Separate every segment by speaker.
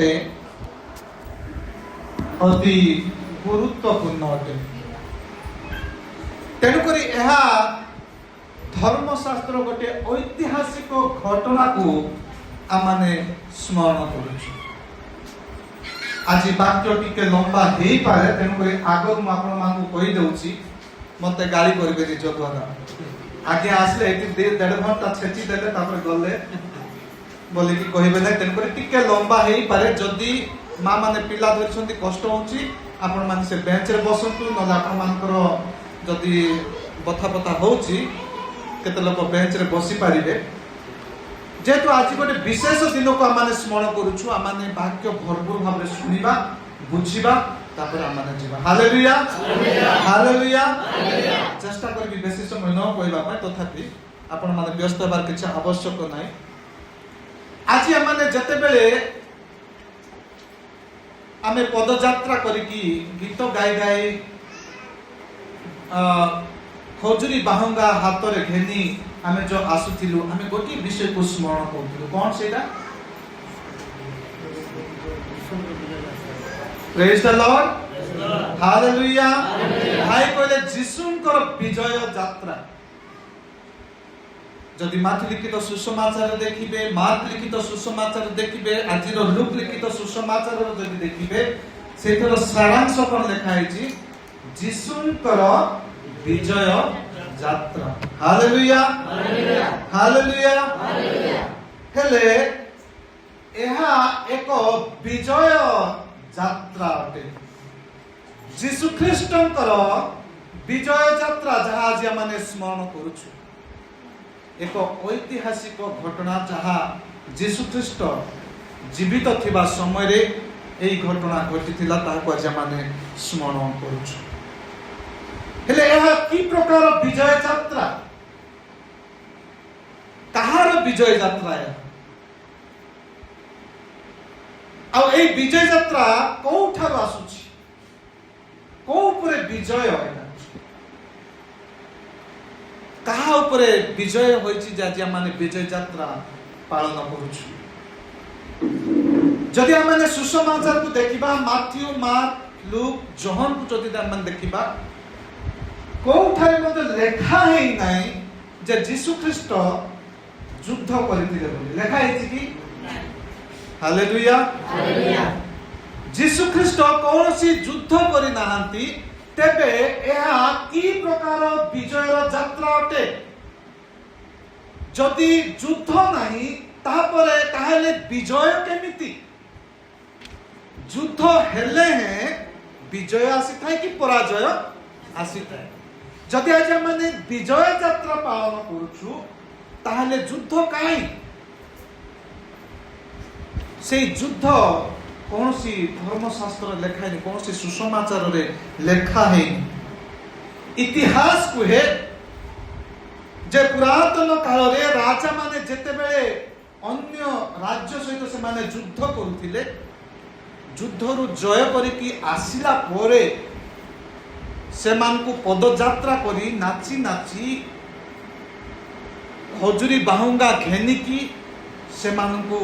Speaker 1: गोटे अति गुरुत्वपूर्ण अटे। तेणुक धर्मशास्त्र गोटे ऐतिहासिक घटना को आमने स्मरण करुछु। आज वाक्य टिके लंबा हे पारे, तेणुक आग कही दउछि मते गाड़ी करबे निज द्वारा आगे आसले एटी 1.5 घंटा छेची देले तापर गले बोले कि कहबे नै। तेणुक टिके लंबा हे पारे। जदि माँ माने पिला धरछन्ती कष्ट होछि आपण माने से बेंच रे बसंतु न आपण मानकर जदि बथा बथा होछि केते लोक बेंच रे बसी पारिबे। जेतु आज गोटे विशेष दिन को आमाने स्मरण करूछु, आमाने वाक्य भरपूर भाव सुनिबा बुझिबा तापर आमाने जीवा। Hallelujah hallelujah. चेष्टा करबी बेसी समय न कहबा पय, तथापि आपण माने व्यस्त होबार किछ आवश्यक नै। आज आमाने जते बेले आमे पदयात्रा करिकी गीत गाई गाई खजुरी बाहुंगा हाथ रे घेनी आमे जो आसुथिलु, आमे गोटी विषय को स्मरण करथिलु। कोन सेटा? Praise the Lord hallelujah. भाई कहले जिसुंकर विजय यात्रा। जदि मार्क लिखित सुसमाचार देखिबे, मार्क लिखित सुसमाचार देखिबे, आजिर लुक लिखित सुसमाचार जदि देखिबे, सेतर सारांश कोन लेखा हैछि? जिसुंकर विजय यात्रा। Hallelujah hallelujah hallelujah. हेले एहा एक विजय यात्रा अटे। जीशु ख्रीष्टंकर विजय यात्रा जहा आज माने स्मरण करूछु, एक ऐतिहासिक घटना जहा जीशु ख्रीष्ट जीवित थिबा समय रे एई घटना घटिथिला, ताहाको आज माने स्मरण करूछु। हेले एहा की प्रकार विजय यात्रा? कहार विजय यात्रा है? आ ए विजय यात्रा कोठार आसुछि? को उपरे विजय है? कहा उपरे विजय होइछि जे आज माने विजय यात्रा पालन करूछु? जदि आमे सुसमाचार को देखिबा, माथ्यू मार्क लुक जोहन को जदि आमे देखिबा, कोठारे मते लेखा है नाही जे जीशु ख्रीष्ट युद्ध करिथिले बोली लेखा है कि? Hallelujah hallelujah. जीशु ख्रीष्ट कौनसी युद्ध करि नाहंती, तेबे एहा की प्रकार विजय यात्रा अटे? जदि युद्ध नाही तापरे ताहेले विजय केमिति? युद्ध हेले है विजय आसीथाय कि पराजय आसीथाय? जदि आज माने विजय यात्रा पालन करूछु ताहले युद्ध काई? से युद्ध कौनसी धर्मशास्त्र लेखा है, कौनसी सुसमाचार रे लेखा है। इतिहास को है जे पुरातन काल रे राजा माने जेते बेले अन्य राज्य सहित से माने युद्ध करुथिले, युद्धरु जय करिकी आसिला पोरे से मान को पदयात्रा करी नाची नाची खजुरी बाहुंगा घेनिकी से मान को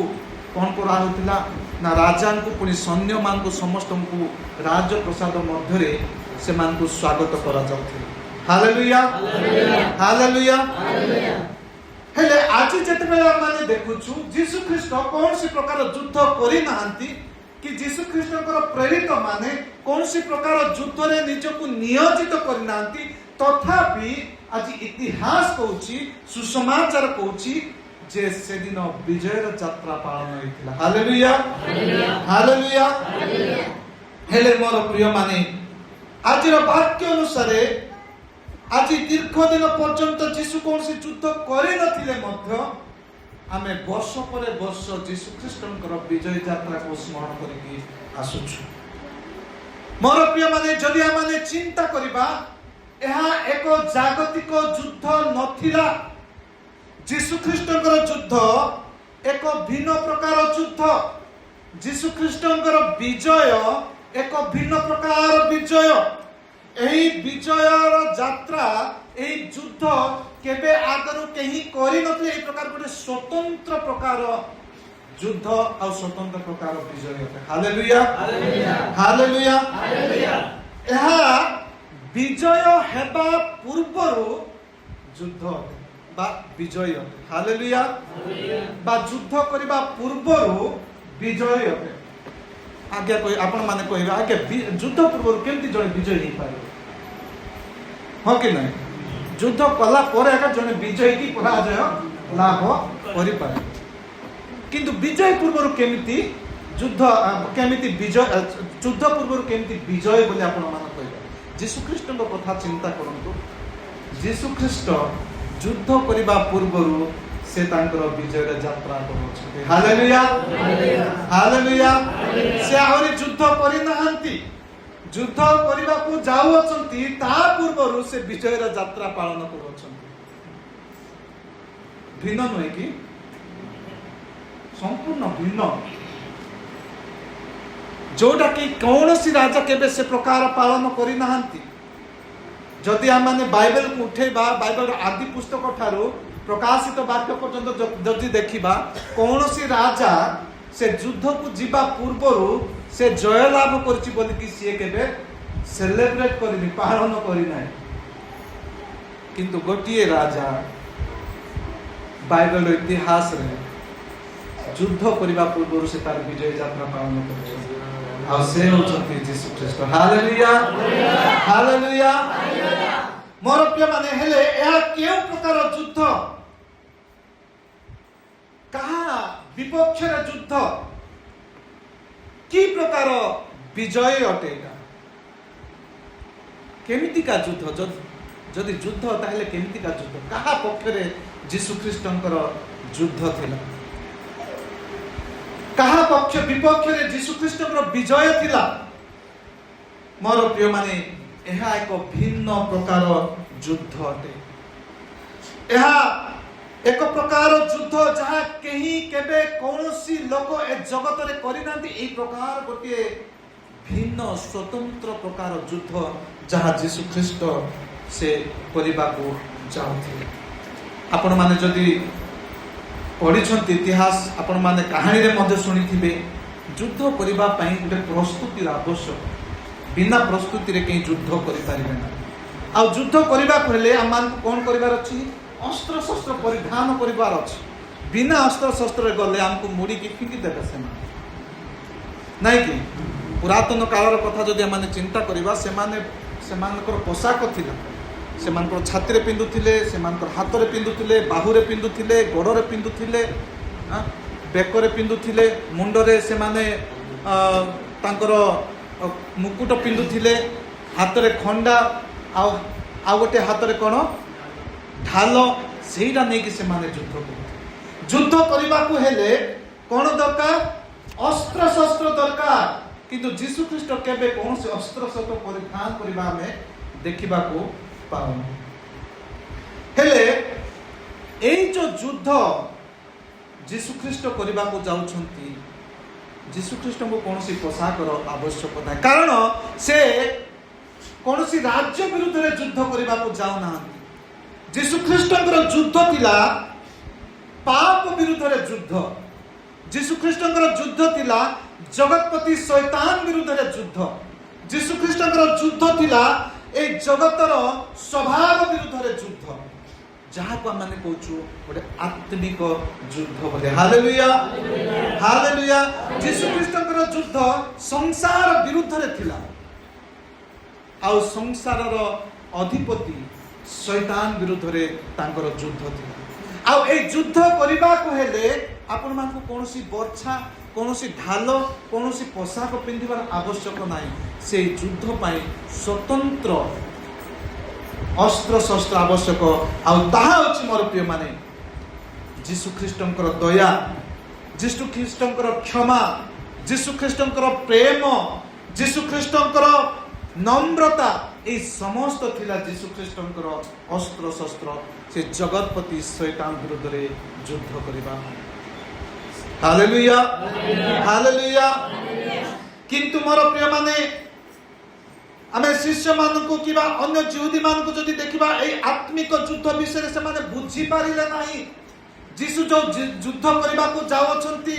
Speaker 1: कौन करा होतिला ना राजा को पुनी सैन्य मान को समस्त को राज प्रसाद मध्य से मान को स्वागत करा जाउथिला। Hallelujah hallelujah hallelujah. हेले आज जेते माने देखुछु जीशु ख्रीष्ट कौन सी प्रकार युद्ध करि नाहंती कि जीशु ख्रीष्टकर प्रेरित माने कौन सी प्रकार युद्ध रे निजको नियोजित करि नाहंती, तथापि आज इतिहास कहूची, सुसमाचार कहूची जे से दिन विजय यात्रा पालन होइतिला। Hallelujah hallelujah hallelujah. हेले मोर प्रिय माने आजिर वाक्य अनुसार आज दीर्घ दिन पर्यंत जीशु कौन सी युद्ध करि नथिले मध्य आमे वर्ष पर वर्ष जीशु ख्रीष्टंकर विजय यात्रा को स्मरण करिकी आसुछु। मोर प्रिय माने जदि आमे चिंता करिबा, एहा एक जागतिक युद्ध नथिला। जीशु ख्रीष्टंकर युद्ध एक भिन्न प्रकार युद्ध। जीशु ख्रीष्टंकर विजय एक भिन्न प्रकार विजय। एही विजयर यात्रा एही युद्ध केबे आगरु केही करि नथले। एही प्रकार गोटे स्वतंत्र प्रकार ଯୁଦ୍ଧ ଆଉ ସ୍ୱତନ୍ତ୍ର ପ୍ରକାର ବିଜୟ ଅଟେ। Hallelujah hallelujah. ଏହା ବିଜୟ ହେବା ପୂର୍ବରୁ ଯୁଦ୍ଧ ଅଟେ ବା ବିଜୟ ଅଟେ। ହାଲେଲୁୟା। ବା ଯୁଦ୍ଧ କରିବା ପୂର୍ବରୁ ବିଜୟ ଅଟେ। ଆଜ୍ଞା ଆପଣ ମାନେ କହିବେ ଆଜ୍ଞା ଯୁଦ୍ଧ ପୂର୍ବରୁ କେମିତି ଜଣେ ବିଜୟ ହେଇପାରିବ? ହଁ କି ନାହିଁ? ଯୁଦ୍ଧ କଲା ପରେ ଆଜ୍ଞା ଜଣେ ବିଜୟ କି ପରାଜୟ ଲାଭ କରିପାରିବ। କିନ୍ତୁ ବିଜୟ ପୂର୍ବରୁ କେମିତି ଯୁଦ୍ଧ ପୂର୍ବରୁ କେମିତି ବିଜୟ ବୋଲି ଆପଣ ମାନେ କହିବେ? ଯୀଶୁଖ୍ରୀଷ୍ଟଙ୍କ କଥା ଚିନ୍ତା କରନ୍ତୁ। ଯୀଶୁଖ୍ରୀଷ୍ଟ ଯୁଦ୍ଧ କରିବା ପୂର୍ବରୁ ସେ ତାଙ୍କର ବିଜୟର ଯାତ୍ରା କରୁଛନ୍ତି। Hallelujah hallelujah. ସେ ଆହୁରି ଯୁଦ୍ଧ କରିନାହାନ୍ତି, ଯୁଦ୍ଧ କରିବାକୁ ଯାଉଅଛନ୍ତି, ତା ପୂର୍ବରୁ ସେ ବିଜୟର ଯାତ୍ରା ପାଳନ କରୁଅଛନ୍ତି। ଭିନ୍ନ ନୁହେଁ କି? ସମ୍ପୂର୍ଣ୍ଣ ଭିନ୍ନ, ଯୋଉଟା କି କୌଣସି ରାଜା କେବେ ସେ ପ୍ରକାର ପାଳନ କରିନାହାନ୍ତି। ଯଦି ଆମେ ବାଇବେଲକୁ ଉଠେଇବା, ବାଇବେଲର ଆଦି ପୁସ୍ତକ ଠାରୁ ପ୍ରକାଶିତ ବାକ୍ୟ ପର୍ଯ୍ୟନ୍ତ ଯଦି ଦେଖିବା, କୌଣସି ରାଜା ସେ ଯୁଦ୍ଧକୁ ଯିବା ପୂର୍ବରୁ ସେ ଜୟ ଲାଭ କରିଛି ବୋଲିକି ସିଏ କେବେ ସେଲିବ୍ରେଟ କରିନି, ପାଳନ କରିନାହିଁ। କିନ୍ତୁ ଗୋଟିଏ ରାଜା ବାଇବେଲର ଇତିହାସରେ ଯୁଦ୍ଧ କରିବା ପୂର୍ବରୁ ସେ ତାର ବିଜୟ ଯାତ୍ରା ପାଳନ କରିଛନ୍ତି, ଆଉ ସେ ହେଉଛନ୍ତି ଯୀଶୁଖ୍ରୀଷ୍ଟ। Hallelujah hallelujah. ମୋର ପ୍ରିୟମାନେ, ହେଲେ ଏହା କେଉଁ ପ୍ରକାର ଯୁଦ୍ଧ? କାହା ବିପକ୍ଷରେ ଯୁଦ୍ଧ? କି ପ୍ରକାର ବିଜୟ ଅଟେ? କେମିତିକା ଯୁଦ୍ଧ? ଯଦି ଯୁଦ୍ଧ ତାହେଲେ କେମିତିକା ଯୁଦ୍ଧ? କାହା ପକ୍ଷରେ ଯୀଶୁଖ୍ରୀଷ୍ଟଙ୍କର ଯୁଦ୍ଧ ଥିଲା? କାହା ବିପକ୍ଷରେ ଯୀଶୁଖ୍ରୀଷ୍ଟଙ୍କର ବିଜୟ ଥିଲା? ମୋର ପ୍ରିୟମାନେ, ଏହା ଏକ ଭିନ୍ନ ପ୍ରକାର ଯୁଦ୍ଧ ଅଟେ। ଏହା ଏକ ପ୍ରକାର ଯୁଦ୍ଧ ଯାହା କେହି କେବେ କୌଣସି ଲୋକ ଏ ଜଗତରେ କରିନାହାନ୍ତି। ଏହି ପ୍ରକାର ଗୋଟିଏ ଭିନ୍ନ ସ୍ୱତନ୍ତ୍ର ପ୍ରକାର ଯୁଦ୍ଧ ଯାହା ଯୀଶୁଖ୍ରୀଷ୍ଟ ସେ କରିବାକୁ ଚାହୁଁଥିଲେ। ଆପଣମାନେ ଯଦି ପଢ଼ିଛନ୍ତି ଇତିହାସ, ଆପଣମାନେ କାହାଣୀରେ ମଧ୍ୟ ଶୁଣିଥିବେ, ଯୁଦ୍ଧ କରିବା ପାଇଁ ଗୋଟେ ପ୍ରସ୍ତୁତିର ଆବଶ୍ୟକ। ବିନା ପ୍ରସ୍ତୁତିରେ କେହି ଯୁଦ୍ଧ କରିପାରିବେ ନାହିଁ। ଆଉ ଯୁଦ୍ଧ କରିବାକୁ ହେଲେ ଆମମାନଙ୍କୁ କ'ଣ କରିବାର ଅଛି? ଅସ୍ତ୍ରଶସ୍ତ୍ର ପରିଧାନ କରିବାର ଅଛି। ବିନା ଅସ୍ତ୍ରଶସ୍ତ୍ରରେ ଗଲେ ଆମକୁ ମୁଡ଼ିକି ଫିଙ୍ଗି ଦେବେ ସେମାନେ, ନାଇଁ କି? ପୁରାତନ କାଳର କଥା ଯଦି ଆମେ ଚିନ୍ତା କରିବା, ସେମାନଙ୍କର ପୋଷାକ ଥିଲା। ସେମାନଙ୍କର ଛାତିରେ ପିନ୍ଧୁଥିଲେ, ସେମାନଙ୍କର ହାତରେ ପିନ୍ଧୁଥିଲେ, ବାହୁରେ ପିନ୍ଧୁଥିଲେ, ଗୋଡ଼ରେ ପିନ୍ଧୁଥିଲେ, ବେକରେ ପିନ୍ଧୁଥିଲେ, ମୁଣ୍ଡରେ ସେମାନେ ତାଙ୍କର ମୁକୁଟ ପିନ୍ଧୁଥିଲେ, ହାତରେ ଖଣ୍ଡା, ଆଉ ଗୋଟେ ହାତରେ କ'ଣ ଢାଲ, ସେଇଟା ନେଇକି ସେମାନେ ଯୁଦ୍ଧ କରୁଥିଲେ। ଯୁଦ୍ଧ କରିବାକୁ ହେଲେ କ'ଣ ଦରକାର? ଅସ୍ତ୍ରଶସ୍ତ୍ର ଦରକାର। କିନ୍ତୁ ଯୀଶୁଖ୍ରୀଷ୍ଟ କେବେ କୌଣସି ଅସ୍ତ୍ରଶସ୍ତ୍ର ପରିଧାନ କରିବା ଆମେ ଦେଖିବାକୁ ପାଉନୁ। ହେଲେ ଏଇ ଯୋଉ ଯୁଦ୍ଧ ଯୀଶୁଖ୍ରୀଷ୍ଟ କରିବାକୁ ଯାଉଛନ୍ତି, ଯୀଶୁଖ୍ରୀଷ୍ଟଙ୍କୁ କୌଣସି ପୋଷାକର ଆବଶ୍ୟକ ନାହିଁ, କାରଣ ସେ କୌଣସି ରାଜ୍ୟ ବିରୁଦ୍ଧରେ ଯୁଦ୍ଧ କରିବାକୁ ଯାଉନାହାନ୍ତି। ଯୀଶୁଖ୍ରୀଷ୍ଟଙ୍କର ଯୁଦ୍ଧ ଥିଲା ପାପ ବିରୁଦ୍ଧରେ ଯୁଦ୍ଧ। ଯୀଶୁଖ୍ରୀଷ୍ଟଙ୍କର ଯୁଦ୍ଧ ଥିଲା ଜଗତପତି ଶୈତାନ ବିରୁଦ୍ଧରେ ଯୁଦ୍ଧ। ଯୀଶୁଖ୍ରୀଷ୍ଟଙ୍କର ଯୁଦ୍ଧ ଥିଲା এই জগତର ସ୍ୱଭାବ ବିରୁଦ୍ଧରେ ଯୁଦ୍ଧ, ଯାହାକୁ ଆମେ କହୁଛୁ ଗୋଟେ ଆତ୍ମିକ ଯୁଦ୍ଧ ବୋଲି। Hallelujah hallelujah. ଯୀଶୁଖ୍ରୀଷ୍ଟଙ୍କର ଯୁଦ୍ଧ ସଂସାର ବିରୁଦ୍ଧରେ ଥିଲା, ଆଉ ସଂସାରର ଅଧିପତି ଶୈତାନ ବିରୁଦ୍ଧରେ ତାଙ୍କର ଯୁଦ୍ଧ ଥିଲା। ଆଉ এই ଯୁଦ୍ଧ କରିବାକୁ ହେଲେ ଆପଣମାନଙ୍କୁ କୌଣସି ବର୍ଚ୍ଛା, କୌଣସି ଢାଲ, କୌଣସି ପୋଷାକ ପିନ୍ଧିବାର ଆବଶ୍ୟକ ନାହିଁ। ସେଇ ଯୁଦ୍ଧ ପାଇଁ ସ୍ୱତନ୍ତ୍ର ଅସ୍ତ୍ରଶସ୍ତ୍ର ଆବଶ୍ୟକ। ଆଉ ତାହା ହେଉଛି ମୋର ପ୍ରିୟମାନେ ଯୀଶୁଖ୍ରୀଷ୍ଟଙ୍କର ଦୟା, ଯୀଶୁଖ୍ରୀଷ୍ଟଙ୍କର କ୍ଷମା, ଯୀଶୁଖ୍ରୀଷ୍ଟଙ୍କର ପ୍ରେମ, ଯୀଶୁଖ୍ରୀଷ୍ଟଙ୍କର নম্রতা, এই সমস্ত ଥିଲା ଯୀଶୁଖ୍ରୀଷ୍ଟଙ୍କର ଅସ୍ତ୍ରଶସ୍ତ୍ର ସେ ଜଗତପତି ଶୈତାନ ବିରୁଦ୍ଧରେ ଯୁଦ୍ଧ କରିବା। Hallelujah hallelujah. କିନ୍ତୁ ମୋର ପ୍ରିୟମାନେ, ଆମେ ଶିଷ୍ୟମାନଙ୍କୁ କିମ୍ବା ଅନ୍ୟ ଜିହୁଦୀମାନଙ୍କୁ ଯଦି ଦେଖିବା, এই ଆତ୍ମିକ ଯୁଦ୍ଧ ବିଷୟରେ ସେମାନେ ବୁଝିପାରିଲେ ନାହିଁ। ଯୀଶୁ ଯୋଉ ଯୁଦ୍ଧ କରିବାକୁ ଯାଉଅଛନ୍ତି,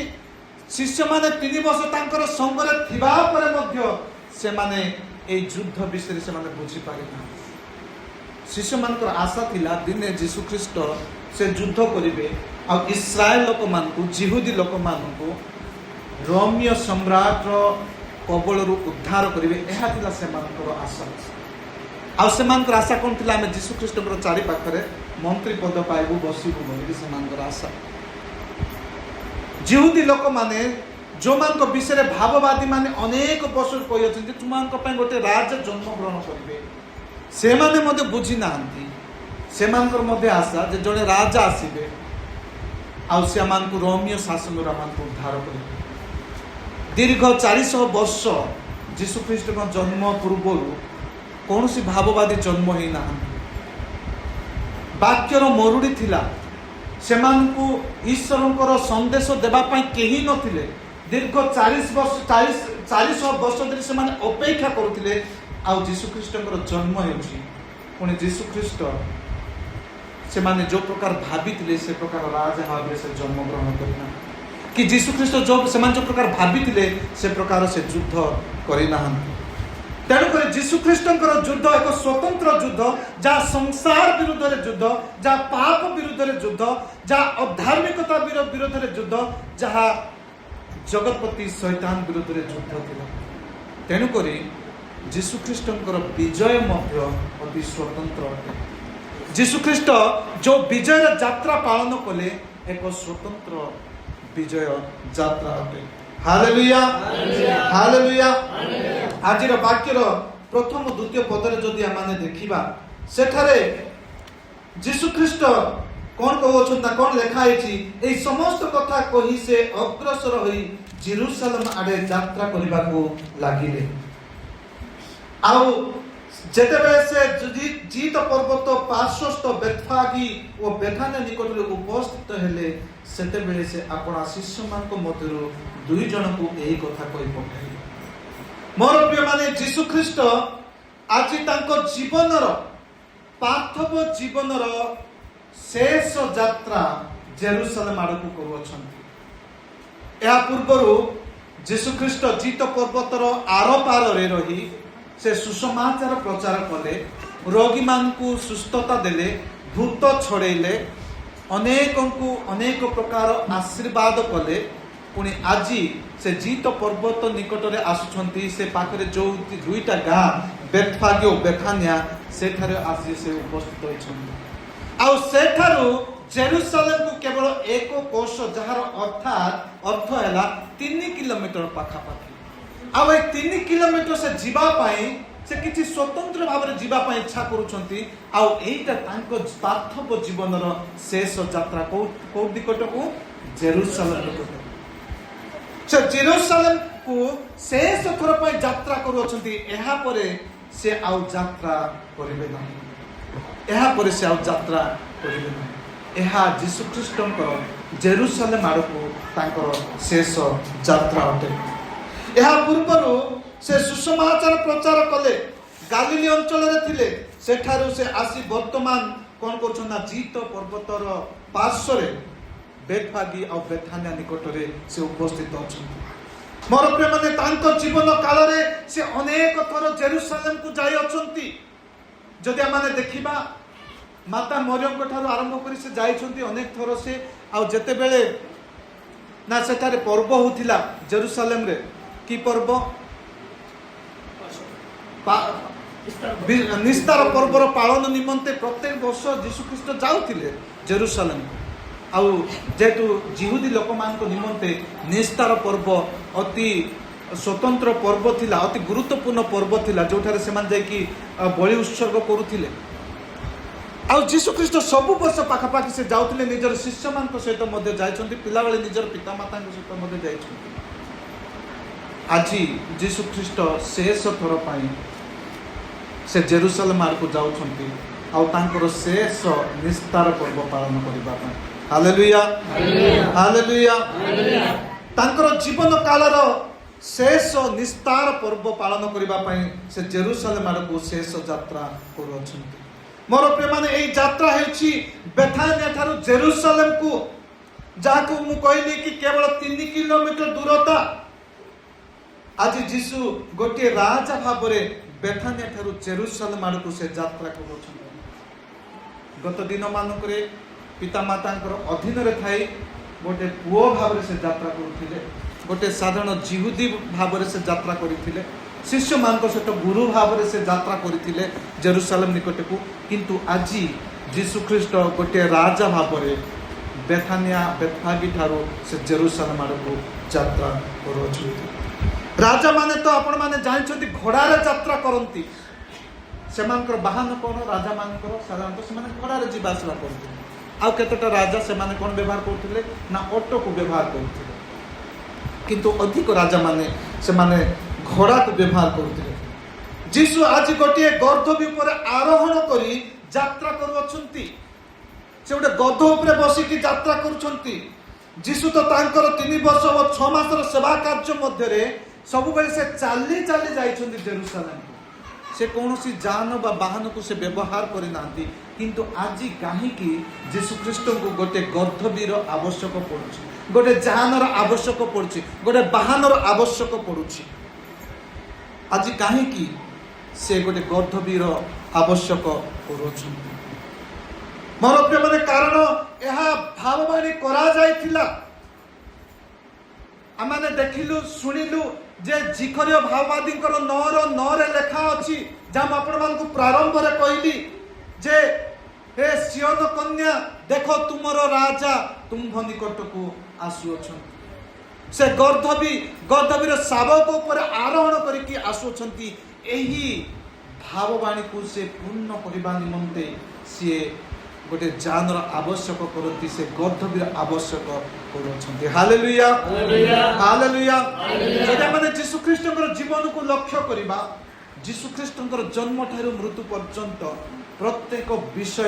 Speaker 1: शिष्य माने 3 वर्ष तांकर संगरे थिबा परे मध्य से माने ए युद्ध विषय से माने बुझी पारि ना। शिष्य मानकर आशा थिला दिने यीशु ख्रीष्ट से युद्ध करिवे आ इस्राएल लोक मानकु जिहुदी लोक मानकु रोमियो सम्राट कबलरू उद्धार करिवे एहा थिला से मानकर आशा। आ से मानकर आशा कोन थिला हम यीशु ख्रीष्टकर चारि पाखरे मंत्री पद पाइबु बसिबु बोली से मानकर आशा। जिहुदी लोक माने जो मान विषय भाववादी माने अनेक वर्ष कही तुम गोटे राज जन्म ग्रहण करेंगे से माने मध्य बुझी ना से आशा जे जड़े राजा आसवे आसे रोमियो शासन उद्धार करेंगे। दीर्घ 400 वर्ष यीशु ख्रीष्ट जन्म पूर्व कौन सी भाववादी जन्म ही ना वाक्यर मरुड़ी थिला सेमानकु ईश्वरंकर संदेश देवाई कहीं नथिले। दीर्घ 400 वर्ष धरी से अपेक्षा करुले यीशु ख्रीष्टर जन्म होनी यीशु ख्रीष्ट से माने जो प्रकार भाभी से प्रकार राजा भाव से जन्म ग्रहण करना कि यीशु ख्रीष्ट जो प्रकार भाभी से प्रकार से युद्ध करना। तेणुक यीशु ख्रीष्टर युद्ध एक स्वतंत्र युद्ध जहाँ संसार विरुद्ध युद्ध जहाँ पाप विरुद्ध युद्ध जहाँ अधार्मिकता विरोध युद्ध जहाँ जगतपति शैतान विरुद्ध युद्ध थिला। तेणुक यीशु ख्रीष्टर विजय अति स्वतंत्र अटे। यीशु ख्रीष्ट जो विजय यात्रा पालन कले एक स्वतंत्र विजय यात्रा अटे। Hallelujah hallelujah. आज वाक्यर प्रथम द्वितीय पदरे जदि आम देखा सेठारे यीशु ख्रीष्ट कौन कहते कौन लिखाई ये समस्त कथा कही से अग्रसर हो जेरूशलेम आड़े यात्रा करने को लगिले। जेतेबेले से जीत पर्वत पार्श्वस्थ बेतफागी और बेथाने निकट में उपस्थित हेले सेतेबेले से अपना शिष्य मान मध्य 2 जन को यही कथा कही पठाइले। मोर प्रिय माने यीशु ख्रीष्ट आज तांको जीवनर पार्थव जीवनर शेष यात्रा जेरूशलेम आड़क करुछंती। या पूर्वरु यीशु ख्रीष्ट जीत पर्वतर आर पार रे रही से सुसमाचार प्रचार कले रोगी मानकु सुस्थता देले भूत छड़ेले अनेकंकु अनेक प्रकार आशीर्वाद कले। पुणी आज से जीत पर्वत निकट में आसुछंती से पाखरे जो 2टा गाँ बेतफागी और बेथानिया सेठारे आसी से उपस्थित होइछंती। आउ सेठारु जेरूशलेम को केवल 1 कोश जहार अर्थ है 3 किलोमीटर पाखापाखि। आउ 3 किलोमीटर से जीवा पाई से किसी स्वतंत्र भाव में जीवा पाई इच्छा करुछंती। आउ एटा तांको पार्थव जीवनर शेष यात्रा को दिकट को जेरूशलेम निकट से जेरूशलेम को शेष थर पर यात्रा करुछंती। एहा परे से आउ यात्रा करिवे नाही। एहा परे से आउ यात्रा करिवे नाही। एहा यीशु ख्रीष्टंकर जेरूशलेम आड़को तांकर शेष यात्रा अटे। एहा पूर्वरु से सुसमाचार प्रचार कले गालिली अंचल रे थिले सेठारु से आसी वर्तमान कोन करछना जीत पर्वतर पार्श्व रे बेतफागी और बेथानिया निकट रे से उपस्थित अछंती। मोर प्रिय माने तांको जीवन काल रे से अनेक थर जेरूशलेम को जाई अछंती। जदि माने देखिबा माता मरियम को ठारो आरंभ करी से जाइछंती अनेक थर से आ जते बेले ना सेठारे पर्व होतिला जेरूशलेम रे की पर्व निस्तार पर्वर पालन निमंते प्रत्येक वर्ष यीशु ख्रीष्ट जाउथिले जेरूशलेम। आउ जेतु जिहुदी लोक मान को निमंते निस्तार पर्व अति स्वतंत्र पर्व थिला अति गुरुत्वपूर्ण पर्व थिला जोठारे सेमान जाय कि बलि उत्सर्ग करुथिले। आउ यीशु ख्रीष्ट सब वर्ष पाखापाखि से जाउथिले निजर शिष्य मान सहित मध्य जाइछंती पिला बेले निजर पितामाता सहित मध्य जाइछंती। आज यीशु ख्रीष्ट शेष थर पाई से जेरूशलेम आड़ को जाउछंती आउ तांकर शेष निस्तार पर्व पालन करिबा पाई। Hallelujah hallelujah. तांकर जीवन कालर शेष निस्तार पर्व पालन करिबा पाई से जेरूशलेम आड़ को शेष यात्रा करूछंती। मोर प्रिय माने एई यात्रा हेछि बेथानिया ठारू जेरूशलेम को ଯାହାକୁ ମୁଁ କହିଲି କି କେବଳ 3 କିଲୋମିଟର ଦୂରତା। ଆଜି ଯୀଶୁ ଗୋଟିଏ ରାଜା ଭାବରେ ବେଥାନିଆ ଠାରୁ ଜେରୁସାଲେମ ଆଡ଼କୁ ସେ ଯାତ୍ରା କରୁଛନ୍ତି। ଗତ ଦିନ ମାନଙ୍କରେ ପିତାମାତାଙ୍କର ଅଧୀନରେ ଥାଇ ଗୋଟେ ପୁଅ ଭାବରେ ସେ ଯାତ୍ରା କରୁଥିଲେ, ଗୋଟେ ସାଧାରଣ ଜିହୁଦୀ ଭାବରେ ସେ ଯାତ୍ରା କରିଥିଲେ, ଶିଷ୍ୟମାନଙ୍କ ସହିତ ଗୁରୁ ଭାବରେ ସେ ଯାତ୍ରା କରିଥିଲେ ଜେରୁସାଲେମ ନିକଟକୁ। କିନ୍ତୁ ଆଜି ଯୀଶୁଖ୍ରୀଷ୍ଟ ଗୋଟିଏ ରାଜା ଭାବରେ ବେଥାନିଆ ବେଥଫାଗେ ଠାରୁ ସେ ଜେରୁସାଲେମ ଆଡ଼କୁ ଯାତ୍ରା କରୁଅଛନ୍ତି। ରାଜା ମାନେ ତ ଆପଣ ମାନେ ଜାଣିଛନ୍ତି ଘୋଡ଼ାରେ ଯାତ୍ରା କରନ୍ତି। ସେମାନଙ୍କର ବାହନ କ'ଣ? ରାଜା ମାନଙ୍କର ସାଧାରଣତଃ ସେମାନେ ଘୋଡ଼ାରେ ଯିବା ଆସିବା କରୁଥିଲେ। ଆଉ କେତେଟା ରାଜା ସେମାନେ କ'ଣ ବ୍ୟବହାର କରୁଥିଲେ ନା ଅଟୋକୁ ବ୍ୟବହାର କରୁଥିଲେ। କିନ୍ତୁ ଅଧିକ ରାଜା ମାନେ ସେମାନେ ଘୋଡ଼ାକୁ ବ୍ୟବହାର କରୁଥିଲେ। ଯୀଶୁ ଆଜି ଗୋଟିଏ ଗର୍ଦ୍ଦଭି ଉପରେ ଆରୋହଣ କରି ଯାତ୍ରା କରୁଅଛନ୍ତି। ସେ ଗୋଟେ ଗଧ ଉପରେ ବସିକି ଯାତ୍ରା କରୁଛନ୍ତି। ଯୀଶୁ ତ ତାଙ୍କର 3 ବର୍ଷ ଓ 6 ମାସର ସେବା କାର୍ଯ୍ୟ ମଧ୍ୟରେ ସବୁବେଳେ ସେ ଚାଲି ଚାଲି ଯାଇଛନ୍ତି ଜେରୁସାଲେମକୁ। ସେ କୌଣସି ଯାନ ବା ବାହନକୁ ସେ ବ୍ୟବହାର କରିନାହାନ୍ତି। କିନ୍ତୁ ଆଜି କାହିଁକି ଯୀଶୁଖ୍ରୀଷ୍ଟଙ୍କୁ ଗୋଟେ ଗର୍ଦ୍ଦଭିର ଆବଶ୍ୟକ ପଡୁଛି, ଗୋଟେ ଯାନର ଆବଶ୍ୟକ ପଡୁଛି, ଗୋଟେ ବାହନର ଆବଶ୍ୟକ ପଡୁଛି? ଆଜି କାହିଁକି ସେ ଗୋଟେ ଗର୍ଦ୍ଦଭିର ଆବଶ୍ୟକ କରୁଅଛନ୍ତି? ମୋର ପ୍ରିୟମାନେ, କାରଣ ଏହା ଭାବବାଣୀ କରାଯାଇଥିଲା। ଆମେ ଦେଖିଲୁ ଶୁଣିଲୁ ଯେ ଜିଖରୀୟ ଭାବବାଦୀଙ୍କର 9:9 ଲେଖା ଅଛି, ଯାହା ମୁଁ ଆପଣମାନଙ୍କୁ ପ୍ରାରମ୍ଭରେ କହିଲି ଯେ ହେ ସିଓନ କନ୍ୟା, ଦେଖ ତୁମର ରାଜା ତୁମ୍ଭ ନିକଟକୁ ଆସୁଅଛନ୍ତି। ସେ ଗର୍ଦ୍ଦଭିର ଶାବକ ଉପରେ ଆରୋହଣ କରିକି ଆସୁଅଛନ୍ତି। ଏହି ଭାବବାଣୀକୁ ସେ ପୂର୍ଣ୍ଣ କରିବା ନିମନ୍ତେ ସିଏ ଗୋଟେ ଯାନର ଆବଶ୍ୟକ କରନ୍ତି, ସେ ଗର୍ଦ୍ଦଭିର ଆବଶ୍ୟକ କରୁଅଛନ୍ତି। Hallelujah, hallelujah. ଯଦି ଆମେ ଯୀଶୁଖ୍ରୀଷ୍ଟଙ୍କର ଜୀବନକୁ ଲକ୍ଷ୍ୟ କରିବା, ଯୀଶୁଖ୍ରୀଷ୍ଟଙ୍କର ଜନ୍ମ ଠାରୁ ମୃତ୍ୟୁ ପର୍ଯ୍ୟନ୍ତ ପ୍ରତ୍ୟେକ ବିଷୟ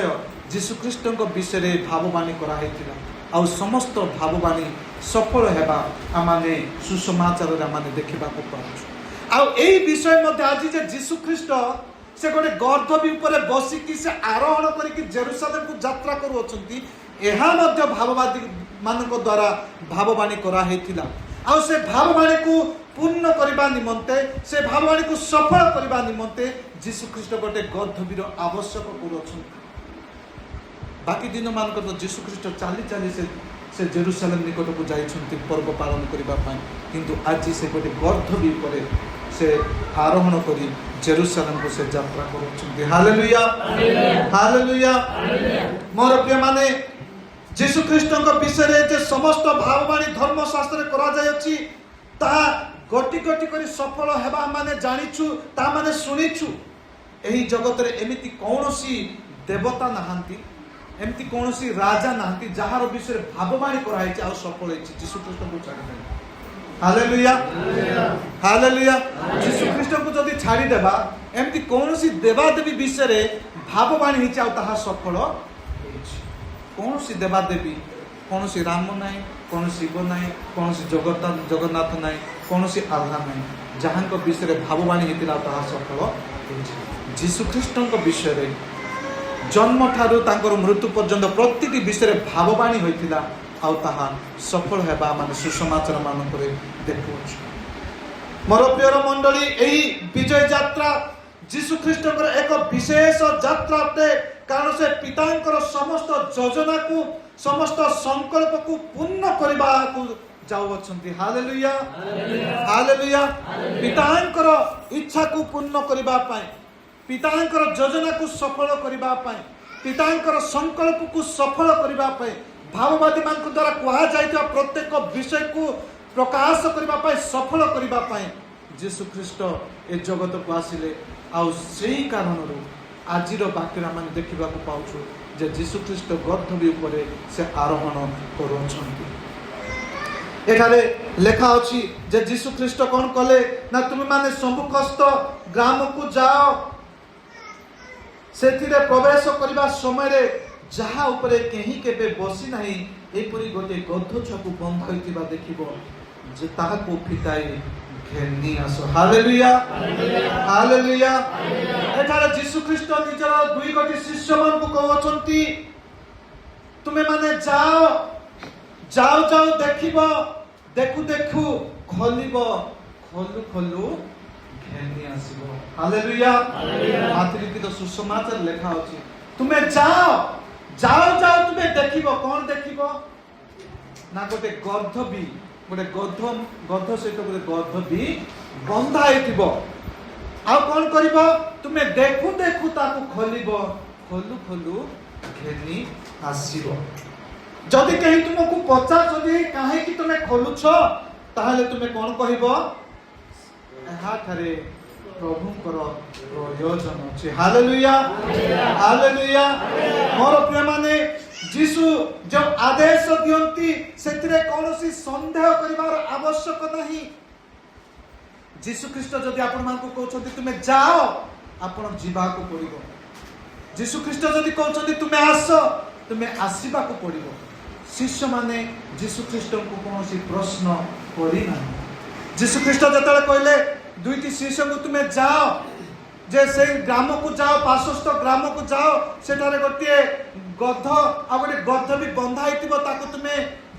Speaker 1: ଯୀଶୁଖ୍ରୀଷ୍ଟଙ୍କ ବିଷୟରେ ଭାବବାଣୀ କରାହେଇଥିଲା। ଆଉ ସମସ୍ତ ଭାବବାଣୀ ସଫଳ ହେବା ଆମେ ସୁସମାଚାରରେ ଆମେ ଦେଖିବାକୁ ପାଉଛୁ। ଆଉ ଏଇ ବିଷୟ ମଧ୍ୟ ଆଜି ଯେ ଯୀଶୁଖ୍ରୀଷ୍ଟ ସେ ଗୋଟେ ଗର୍ଦ୍ଦଭି ଉପରେ ବସିକି ସେ ଆରୋହଣ କରିକି ଜେରୁସାଲେମକୁ ଯାତ୍ରା କରୁଅଛନ୍ତି, ଏହା ମଧ୍ୟ ଭାବବାଦୀ ମାନଙ୍କ ଦ୍ୱାରା ଭାବବାଣୀ କରାହେଇଥିଲା। ଆଉ ସେ ଭାବବାଣୀକୁ ପୂର୍ଣ୍ଣ କରିବା ନିମନ୍ତେ, ସେ ଭାବବାଣୀକୁ ସଫଳ କରିବା ନିମନ୍ତେ ଯୀଶୁଖ୍ରୀଷ୍ଟ ଗୋଟେ ଗର୍ଦ୍ଦଭିର ଆବଶ୍ୟକ କରୁଅଛନ୍ତି। ବାକି ଦିନ ମାନଙ୍କର ତ ଯୀଶୁଖ୍ରୀଷ୍ଟ ଚାଲି ଚାଲି ସେ ଜେରୁସାଲେମ ନିକଟକୁ ଯାଇଛନ୍ତି ପର୍ବ ପାଳନ କରିବା ପାଇଁ। କିନ୍ତୁ ଆଜି ସେ ଗୋଟେ ଗର୍ଦ୍ଦଭି ଉପରେ ସେ ଆରୋହଣ କରି ଜେରୁସାଲେମକୁ ସେ ଯାତ୍ରା କରୁଛନ୍ତି। Hallelujah, hallelujah. ମୋର ପ୍ରିୟମାନେ, ଯୀଶୁଖ୍ରୀଷ୍ଟଙ୍କ ବିଷୟରେ ଯେ ସମସ୍ତ ଭାବବାଣୀ ଧର୍ମଶାସ୍ତ୍ରରେ କରାଯାଇଅଛି, ତାହା ଗୋଟି ଗୋଟି କରି ସଫଳ ହେବା ମାନେ ଜାଣିଛୁ, ତା ମାନେ ଶୁଣିଛୁ। ଏହି ଜଗତରେ ଏମିତି କୌଣସି ଦେବତା ନାହାନ୍ତି, ଏମିତି କୌଣସି ରାଜା ନାହାନ୍ତି ଯାହାର ବିଷୟରେ ଭାବବାଣୀ କରାଯାଇଛି ଆଉ ସଫଳ ହେଇଛି ଯୀଶୁଖ୍ରୀଷ୍ଟଙ୍କୁ ଛାଡ଼ିଦେଲେ। Hallelujah, hallelujah. ଯୀଶୁଖ୍ରୀଷ୍ଟଙ୍କୁ ଯଦି ଛାଡ଼ିଦେବା, ଏମିତି କୌଣସି ଦେବାଦେବୀ ବିଷୟରେ ଭାବବାଣୀ ହେଇଛି ଆଉ ତାହା ସଫଳ ହେଇଛି। କୌଣସି ଦେବାଦେବୀ, କୌଣସି ରାମ ନାହିଁ, କୌଣସି ଶିବ ନାହିଁ, କୌଣସି ଜଗନ୍ନାଥ ନାହିଁ, କୌଣସି ଆଲ୍ଲାହ ନାହିଁ ଯାହାଙ୍କ ବିଷୟରେ ଭାବବାଣୀ ହେଇଥିଲା ଆଉ ତାହା ସଫଳ ହେଇଛି। ଯୀଶୁଖ୍ରୀଷ୍ଟଙ୍କ ବିଷୟରେ ଜନ୍ମ ଠାରୁ ତାଙ୍କର ମୃତ୍ୟୁ ପର୍ଯ୍ୟନ୍ତ ପ୍ରତିଟି ବିଷୟରେ ଭାବବାଣୀ ହୋଇଥିଲା ଆଉ ତାହା ସଫଳ ହେବା ମାନେ ସୁସମାଚାର ମାନଙ୍କରେ ଦେଖୁଅଛୁ। ମୋର ପ୍ରିୟର ମଣ୍ଡଳୀ, ଏହି ବିଜୟ ଯାତ୍ରା ଯୀଶୁଖ୍ରୀଷ୍ଟଙ୍କର ଏକ ବିଶେଷ ଯାତ୍ରା ଅଟେ। କାରଣ ସେ ପିତାଙ୍କର ସମସ୍ତ ଯୋଜନାକୁ, ସମସ୍ତ ସଂକଳ୍ପକୁ ପୂର୍ଣ୍ଣ କରିବାକୁ ଯାଉଅଛନ୍ତି। Hallelujah, hallelujah. ପିତାଙ୍କର ଇଚ୍ଛାକୁ ପୂର୍ଣ୍ଣ କରିବା ପାଇଁ, ପିତାଙ୍କର ଯୋଜନାକୁ ସଫଳ କରିବା ପାଇଁ, ପିତାଙ୍କର ସଂକଳ୍ପକୁ ସଫଳ କରିବା ପାଇଁ, ଭାବବାଦୀ ମାନଙ୍କ ଦ୍ୱାରା କୁହାଯାଇଥିବା ପ୍ରତ୍ୟେକ ବିଷୟକୁ ପ୍ରକାଶ କରିବା ପାଇଁ, ସଫଳ କରିବା ପାଇଁ ଯୀଶୁଖ୍ରୀଷ୍ଟ ଏ ଜଗତକୁ ଆସିଲେ। ଆଉ ସେହି କାରଣରୁ ଆଜିର ବାକ୍ୟରେ ଆମେ ଦେଖିବାକୁ ପାଉଛୁ ଯେ ଯୀଶୁଖ୍ରୀଷ୍ଟ ଗର୍ଦ୍ଦଭି ଉପରେ ସେ ଆରୋହଣ କରୁଅଛନ୍ତି। ଏଠାରେ ଲେଖା ଅଛି ଯେ ଯୀଶୁଖ୍ରୀଷ୍ଟ କ'ଣ କଲେ ନା, ତୁମେମାନେ ସମ୍ମୁଖସ୍ଥ ଗ୍ରାମକୁ ଯାଅ, ସେଥିରେ ପ୍ରବେଶ କରିବା ସମୟରେ ଯାହା ଉପରେ କେହି କେବେ ବସି ନାହିଁ ଏପରି ଗୋଟିଏ ଗଧ ଛୁଆକୁ ବନ୍ଧା ହୋଇଥିବା ଦେଖିବ, ଯେ ତାହାକୁ ଫିଟାଇ ଘେନି ଆସ। Hallelujah, hallelujah. ଏଠାରେ ଯୀଶୁଖ୍ରୀଷ୍ଟ ନିଜର 2 ଶିଷ୍ୟମାନଙ୍କୁ କହୁଛନ୍ତି, ତୁମେମାନେ ଯାଅ, যাও যাও দেখিব, দেখু দেখু খলিব, খলু খলু ঘেনি আসিব। হালেলুয়া। মাতৃলিখিত সুসমাচার লেখা আছে, তুমি যাও যাও যাও তুমি দেখিব। কোন দেখিব না গোটে গর্ধবী, গোটে গর্ধ সହିତ গোটে ଗର୍ଦ୍ଧବୀ ବନ୍ଧା ହେଇଥିବ। ଆଉ କଣ କରିବ? ତୁମେ ଦେଖୁ ଦେଖୁ ତାକୁ ଖୋଲିବ, ଖୋଲୁ ଖୋଲୁ ଘେନି ଆସିବ। ଯଦି କେହି ତୁମକୁ ପଚାରୁଛନ୍ତି କାହିଁକି ତୁମେ ଖୋଲୁଛ, ତାହେଲେ ତୁମେ କଣ କହିବ? ଏହାଠାରେ ପ୍ରଭୁଙ୍କର ପ୍ରୟୋଜନ ଅଛି। Hallelujah hallelujah. ମୋର ପ୍ରିୟମାନେ, ଯୀଶୁ ଯେଉଁ ଆଦେଶ ଦିଅନ୍ତି ସେଥିରେ କୌଣସି ସନ୍ଦେହ କରିବାର ଆବଶ୍ୟକ ନାହିଁ। ଯୀଶୁ ଖ୍ରୀଷ୍ଟ ଯଦି ଆପଣମାନଙ୍କୁ କହୁଛନ୍ତି ତୁମେ ଯାଅ, ଆପଣ ଯିବାକୁ ପଡ଼ିବ। ଯୀଶୁ ଖ୍ରୀଷ୍ଟ ଯଦି କହୁଛନ୍ତି ତୁମେ ଆସ, ତୁମେ ଆସିବାକୁ ପଡ଼ିବ। ଶିଷ୍ୟମାନେ ଯୀଶୁ ଖ୍ରୀଷ୍ଟଙ୍କୁ କୌଣସି ପ୍ରଶ୍ନ କରିନାହାନ୍ତି। ଯୀଶୁ ଖ୍ରୀଷ୍ଟ ଯେତେବେଳେ କହିଲେ ଦୁଇଟି ଶିଷ୍ୟଙ୍କୁ ତୁମେ ଯାଅ, ଯେ ସେଇ ଗ୍ରାମକୁ ଯାଅ, ପାର୍ଶ୍ୱସ୍ଥ ଗ୍ରାମକୁ ଯାଅ, ସେଠାରେ ଗୋଟିଏ ଗଧ ଆଉ ଗୋଟେ ଗର୍ଦ୍ଧବୀ ବନ୍ଧା ହେଇଥିବ, ତାକୁ ତୁମେ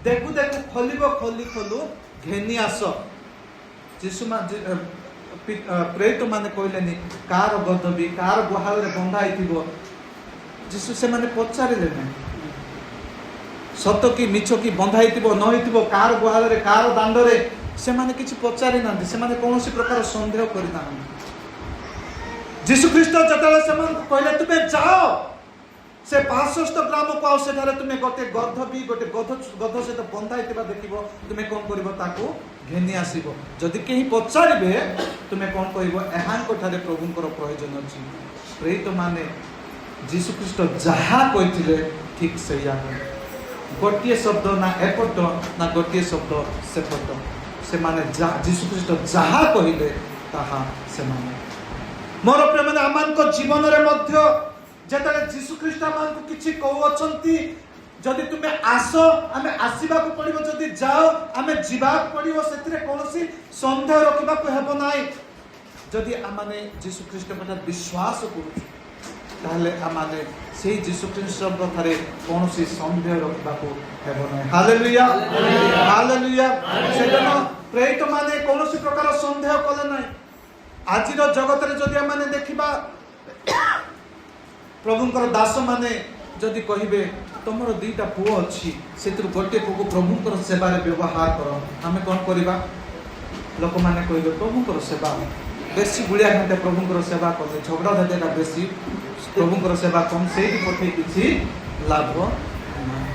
Speaker 1: ଦେଖୁ ଦେଖୁ ଖୋଲିବ, ଖୋଲି ଖୋଲୁ ଘେନି ଆସ। ପ୍ରେରିତ ମାନେ କହିଲେନି କାହାର ଗର୍ଦ୍ଧବୀ, କାହାର ଗୁହାଳରେ ବନ୍ଧା ହେଇଥିବ। ଯୀଶୁ ସେମାନେ ପଚାରିଲେ ନାହିଁ ସତ କି ମିଛ କି ବନ୍ଧା ହେଇଥିବ ନ ହେଇଥିବ, କାହାର ଗୁହାଳରେ କାହାର ଦାଣ୍ଡରେ, ସେମାନେ କିଛି ପଚାରି ନାହାନ୍ତି। ସେମାନେ କୌଣସି ପ୍ରକାର ସନ୍ଦେହ କରିନାହାନ୍ତି। ଯୀଶୁ ଖ୍ରୀଷ୍ଟ ଯେତେବେଳେ ସେମାନଙ୍କୁ କହିଲେ ତୁମେ ଯାଅ ସେ ପାର୍ଶ୍ୱସ୍ଥ ଗ୍ରାମକୁ, ଆଉ ସେଠାରେ ତୁମେ ଗୋଟେ ଗର୍ଦ୍ଧବୀ, ଗୋଟେ ଗଧ ସହିତ ବନ୍ଧା ହେଇଥିବା ଦେଖିବ, ତୁମେ କଣ କରିବ? ତାକୁ ଘେନି ଆସିବ। ଯଦି କେହି ପଚାରିବେ ତୁମେ କଣ କହିବ? ଏହାଙ୍କଠାରେ ପ୍ରଭୁଙ୍କର ପ୍ରୟୋଜନ ଅଛି। ପ୍ରେରିତ ମାନେ ଯୀଶୁ ଖ୍ରୀଷ୍ଟ ଯାହା କହିଥିଲେ ଠିକ୍ ସେଇଆ। ଗୋଟିଏ ଶବ୍ଦ ନା ଏପଟ ନା ଗୋଟିଏ ଶବ୍ଦ ସେପଟ। ସେମାନେ ଯୀଶୁ ଖ୍ରୀଷ୍ଟ ଯାହା କହିଲେ ତାହା ସେମାନେ। ମୋର ପ୍ରିୟମାନେ, ଆମମାନଙ୍କ ଜୀବନରେ ମଧ୍ୟ ଯେତେବେଳେ ଯୀଶୁ ଖ୍ରୀଷ୍ଟ ଆମକୁ କିଛି କହୁଅଛନ୍ତି, ଯଦି ତୁମେ ଆସ, ଆମେ ଆସିବାକୁ ପଡ଼ିବ। ଯଦି ଯାଅ, ଆମେ ଯିବାକୁ ପଡ଼ିବ। ସେଥିରେ କୌଣସି ସନ୍ଦେହ ରଖିବାକୁ ହେବ ନାହିଁ। ଯଦି ଆମେ ଯୀଶୁ ଖ୍ରୀଷ୍ଟଙ୍କ ବିଶ୍ୱାସ କରୁଛୁ, ତାହେଲେ ଆମେ ସେଇ ଯୀଶୁ ଖ୍ରୀଷ୍ଟଙ୍କ ଠାରେ କୌଣସି ସନ୍ଦେହ ରଖିବାକୁ ହେବ ନାହିଁ। Hallelujah hallelujah. ସେଦିନ ପ୍ରେରିତ ମାନେ କୌଣସି ପ୍ରକାର ସନ୍ଦେହ କଲେ ନାହିଁ। ଆଜିର ଜଗତରେ ଯଦି ଆମେ ଦେଖିବା, ପ୍ରଭୁଙ୍କର ଦାସ ମାନେ ଯଦି କହିବେ ତମର ଦୁଇଟା ପୁଅ ଅଛି, ସେଥିରୁ ଗୋଟିଏ ପୁଅକୁ ପ୍ରଭୁଙ୍କର ସେବାରେ ବ୍ୟବହାର କର, ଆମେ କଣ କରିବା? ଲୋକମାନେ କହିବେ ପ୍ରଭୁଙ୍କର ସେବା ବେଶୀ ଗୁଳିଆ ଘାଣ୍ଟେ, ପ୍ରଭୁଙ୍କର ସେବା କଲେ ଝଗଡ଼ା ଝାଟିଟା ବେଶୀ, ପ୍ରଭୁଙ୍କର ସେବା କମ୍, ସେଇଠି ପଠେଇ କିଛି ଲାଭ ନାହିଁ।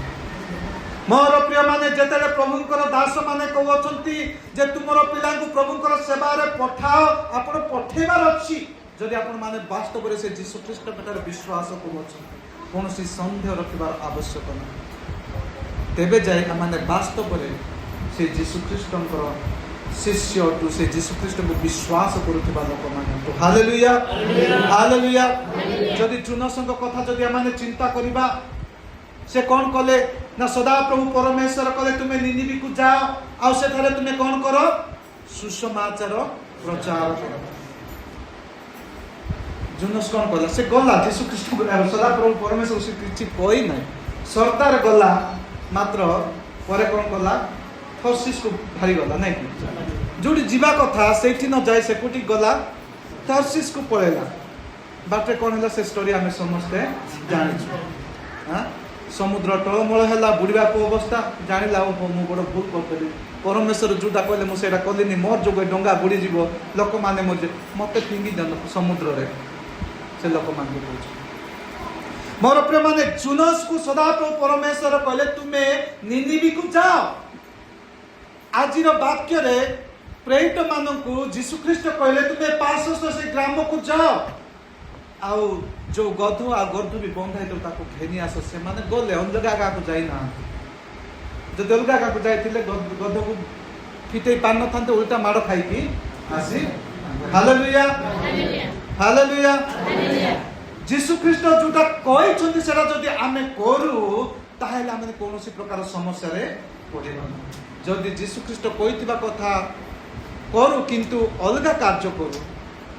Speaker 1: ମୋର ପ୍ରିୟ ମାନେ, ଯେତେବେଳେ ପ୍ରଭୁଙ୍କର ଦାସ ମାନେ କହୁଅଛନ୍ତି ଯେ ତୁମର ପିଲାଙ୍କୁ ପ୍ରଭୁଙ୍କର ସେବାରେ ପଠାଅ, ଆପଣ ପଠେଇବାର ଅଛି। ଯଦି ଆପଣ ମାନେ ବାସ୍ତବରେ ସେ ଯୀଶୁ ଖ୍ରୀଷ୍ଟଙ୍କ ଠାରେ ବିଶ୍ୱାସ କରୁଅଛନ୍ତି, କୌଣସି ସନ୍ଦେହ ରଖିବାର ଆବଶ୍ୟକ ନାହିଁ। ତେବେ ଯାଇ ଆମେ ବାସ୍ତବରେ ସେ ଯୀଶୁ ଖ୍ରୀଷ୍ଟଙ୍କର ଶିଷ୍ୟ ଅଟୁ, ସେ ଯୀଶୁ ଖ୍ରୀଷ୍ଟଙ୍କୁ ବିଶ୍ୱାସ କରୁଥିବା ଲୋକମାନେ ଅଟୁ। Hallelujah hallelujah. ଯଦି ଜୁନସଙ୍କ କଥା ଯଦି ଆମେ ଚିନ୍ତା କରିବା, ସେ କଣ କଲେ ନା ସଦାପ୍ରଭୁ ପରମେଶ୍ୱର କଲେ ତୁମେ ନିନିବିକୁ ଯାଅ, ଆଉ ସେଠାରେ ତୁମେ କଣ କର? ସୁସମାଚାର ପ୍ରଚାର କର। ଜୁନସ୍ କଣ କଲା? ସେ ଗଲା ଯୀଶୁ ଖ୍ରୀଷ୍ଟଙ୍କୁ, ସଦାପ୍ରଭୁ ପରମେଶ୍ୱର ସେ କିଛି କହି ନାହିଁ, ସର୍ତ୍ତାରେ ଗଲା, ମାତ୍ର ପରେ କଣ କଲା? ଥର୍ସିସକୁ ବାହାରିଗଲା ନାଇଁ କି? ଯୋଉଠି ଯିବା କଥା ସେଇଠି ନ ଯାଇ ସେ କୋଉଠି ଗଲା? ଥର୍ସିସକୁ ପଳେଇଲା। ବାଟରେ କଣ ହେଲା ସେ ଷ୍ଟୋରି ଆମେ ସମସ୍ତେ ଜାଣିଛୁ। ସମୁଦ୍ର ଟଳମଳ ହେଲା, ବୁଡ଼ିବାକୁ ଅବସ୍ଥା, ଜାଣିଲା ଓ ମୁଁ ବଡ଼ ଭୁଲ କରିଦେଲି, ପରମେଶ୍ୱର ଯୋଉଟା କହିଲେ ମୁଁ ସେଇଟା କଲିନି, ମୋର ଯୋଗ ଡଙ୍ଗା ବୁଡ଼ିଯିବ, ଲୋକମାନେ ମରିଯିବେ, ମତେ ଫିଙ୍ଗି ଦିଅନ୍ତୁ ସମୁଦ୍ରରେ, ସେ ଲୋକମାନଙ୍କୁ କହୁଛି। ମୋର ପ୍ରିୟମାନେ, ଜୁନସକୁ ସଦାପ୍ରଭୁ ପରମେଶ୍ୱର କହିଲେ ତୁମେ ନିନିବିକୁ ଯାଅ। ଆଜିର ବାକ୍ୟରେ ପ୍ରେରିତ ମାନଙ୍କୁ ଯୀଶୁ ଖ୍ରୀଷ୍ଟ କହିଲେ ତୁମେ ପାର୍ଶ୍ୱସ୍ଥ ସେ ଗ୍ରାମକୁ ଯାଅ, ଆଉ ଯୋଉ ଗଧ ଆଉ ଗର୍ଦ୍ଧବୀ ବନ୍ଧା ହେଇଥିବ ତାକୁ ଘେନି ଆସ। ସେମାନେ ଗଲେ, ଅଲଗା କାହାକୁ ଯାଇନାହାନ୍ତି। ଯଦି ଅଲଗା କାହାକୁ ଯାଇଥିଲେ ଗଧକୁ ଫିଟେଇ ପାରିନଥାନ୍ତେ, ଉଲ୍ଟା ମାଡ଼ ଖାଇକି ଆସି। Hallelujah hallelujah. ଯୀଶୁ ଖ୍ରୀଷ୍ଟ ଯୋଉଟା କହିଛନ୍ତି ସେଟା ଯଦି ଆମେ କରୁ, ତାହେଲେ ଆମେ କୌଣସି ପ୍ରକାର ସମସ୍ୟାରେ ପଡ଼ିବା ନାହିଁ। ଯଦି ଯୀଶୁ ଖ୍ରୀଷ୍ଟ କହିଥିବା କଥା କରୁ କିନ୍ତୁ ଅଲଗା କାର୍ଯ୍ୟ କରୁ,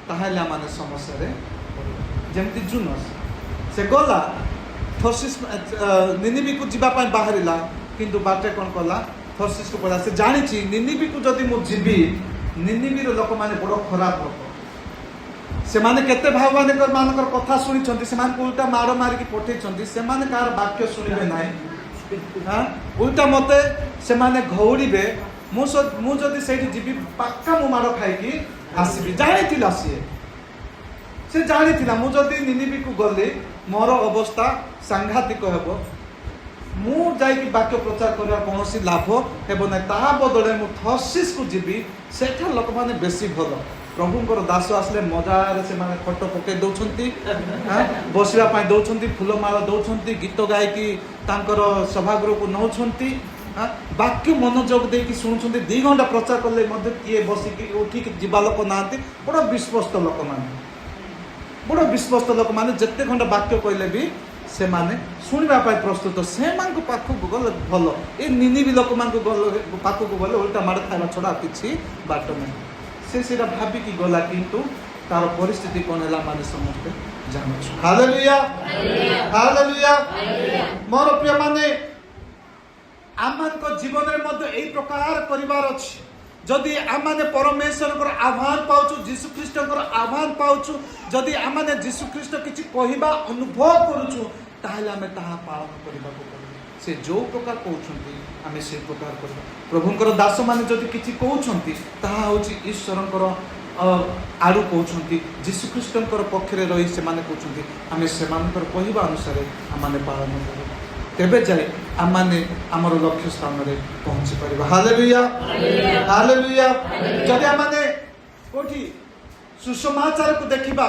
Speaker 1: ତାହେଲେ ଆମେ ସମସ୍ୟାରେ ପଡ଼ିବା। ଯେମିତି ଜୁନସ୍, ସେ ଗଲା ଥର୍ସିସ୍ ନିନିବିକୁ ଯିବା ପାଇଁ ବାହାରିଲା, କିନ୍ତୁ ବାଟେ କ'ଣ କଲା ଥର୍ସିସକୁ ପଳା ସେ ଜାଣିଛି ନିନିବିକୁ ଯଦି ମୁଁ ଯିବି ନିନିବିର ଲୋକମାନେ ବଡ଼ ଖରାପ ଲୋକ ସେମାନେ କେତେ ମାନଙ୍କର କଥା ଶୁଣିଛନ୍ତି ସେମାନଙ୍କୁ ଉଲ୍ଟା ମାଡ଼ ମାରିକି ପଠେଇଛନ୍ତି ସେମାନେ କାହାର ବାକ୍ୟ ଶୁଣିବେ ନାହିଁ ଉଲ୍ଟା ମତେ ସେମାନେ ଘଉଡ଼ିବେ ମୁଁ ଯଦି ସେଇଠି ଯିବି ପାକ୍କା ମୁଁ ମାଡ଼ ଖାଇକି ଆସିବି ଜାଣିଥିଲା ସେ ଜାଣିଥିଲା ମୁଁ ଯଦି ନିନିବିକୁ ଗଲି ମୋର ଅବସ୍ଥା ସାଂଘାତିକ ହେବ ମୁଁ ଯାଇକି ବାକ୍ୟ ପ୍ରଚାର କରିବା କୌଣସି ଲାଭ ହେବ ନାହିଁ ତାହା ବଦଳରେ ମୁଁ ଥର୍ସିସକୁ ଯିବି ସେଠା ଲୋକମାନେ ବେଶୀ ଭଲ ପ୍ରଭୁଙ୍କର ଦାସ ଆସିଲେ ମଜାରେ ସେମାନେ ଖଟ ପକେଇ ଦେଉଛନ୍ତି ବସିବା ପାଇଁ ଦେଉଛନ୍ତି ଫୁଲମାଳ ଦେଉଛନ୍ତି ଗୀତ ଗାଇକି ତାଙ୍କର ସଭାଗୃହକୁ ନେଉଛନ୍ତି ବାକ୍ୟ ମନୋଯୋଗ ଦେଇକି ଶୁଣୁଛନ୍ତି 2 ଘଣ୍ଟା ପ୍ରଚାର କଲେ ମଧ୍ୟ କିଏ ବସିକି ଉଠିକି ଯିବା ଲୋକ ନାହାନ୍ତି ବଡ଼ ବିଶ୍ୱସ୍ତ ଲୋକମାନେ ଯେତେ ଘଣ୍ଟା ବାକ୍ୟ କହିଲେ ବି ସେମାନେ ଶୁଣିବା ପାଇଁ ପ୍ରସ୍ତୁତ ସେମାନଙ୍କ ପାଖକୁ ଗଲେ ଭଲ ଏ ନିନିବି ଲୋକମାନଙ୍କ ପାଖକୁ ଗଲେ ଓଲଟା ମାଡ଼ ଖାଇବା ଛଡ଼ା କିଛି ବାଟ ନାହିଁ ସେ ସେଇଟା ଭାବିକି ଗଲା କିନ୍ତୁ ତାର ପରିସ୍ଥିତି କ'ଣ ହେଲା ମାନେ ସମସ୍ତେ ଜାଣୁଛୁ ହାଲେଲୁୟା ହାଲେଲୁୟା ମୋର ପ୍ରିୟମାନେ ଆମମାନଙ୍କ ଜୀବନରେ ମଧ୍ୟ ଏଇ ପ୍ରକାର କରିବାର ଅଛି ଯଦି ଆମମାନେ ପରମେଶ୍ୱରଙ୍କର ଆହ୍ୱାନ ପାଉଛୁ ଯୀଶୁଖ୍ରୀଷ୍ଟଙ୍କର ଆହ୍ୱାନ ପାଉଛୁ ଯଦି ଆମମାନେ ଯୀଶୁଖ୍ରୀଷ୍ଟ କିଛି କହିବା ଅନୁଭବ କରୁଛୁ ତାହେଲେ ଆମେ ତାହା ପାଳନ କରିବାକୁ ପଡ଼ିବ ସେ ଯେଉଁ ପ୍ରକାର କହୁଛନ୍ତି ଆମେ ସେଇ ପ୍ରକାର କରିବା ପ୍ରଭୁଙ୍କର ଦାସମାନେ ଯଦି କିଛି କହୁଛନ୍ତି ତାହା ହେଉଛି ଈଶ୍ୱରଙ୍କର ଆଡ଼ୁ କହୁଛନ୍ତି ଯୀଶୁଖ୍ରୀଷ୍ଟଙ୍କର ପକ୍ଷରେ ରହି ସେମାନେ କହୁଛନ୍ତି ଆମେ ସେମାନଙ୍କର କହିବା ଅନୁସାରେ ଆମମାନେ ପାଳନ କରିବା ତେବେ ଯାଇ ଆମମାନେ ଆମର ଲକ୍ଷ୍ୟ ସ୍ଥାନରେ ପହଞ୍ଚି ପାରିବା ହାଲେଲୁୟା ହାଲେଲୁୟା ଯଦି ଆମମାନେ କୋଉଠି ସୁସମାଚାରକୁ ଦେଖିବା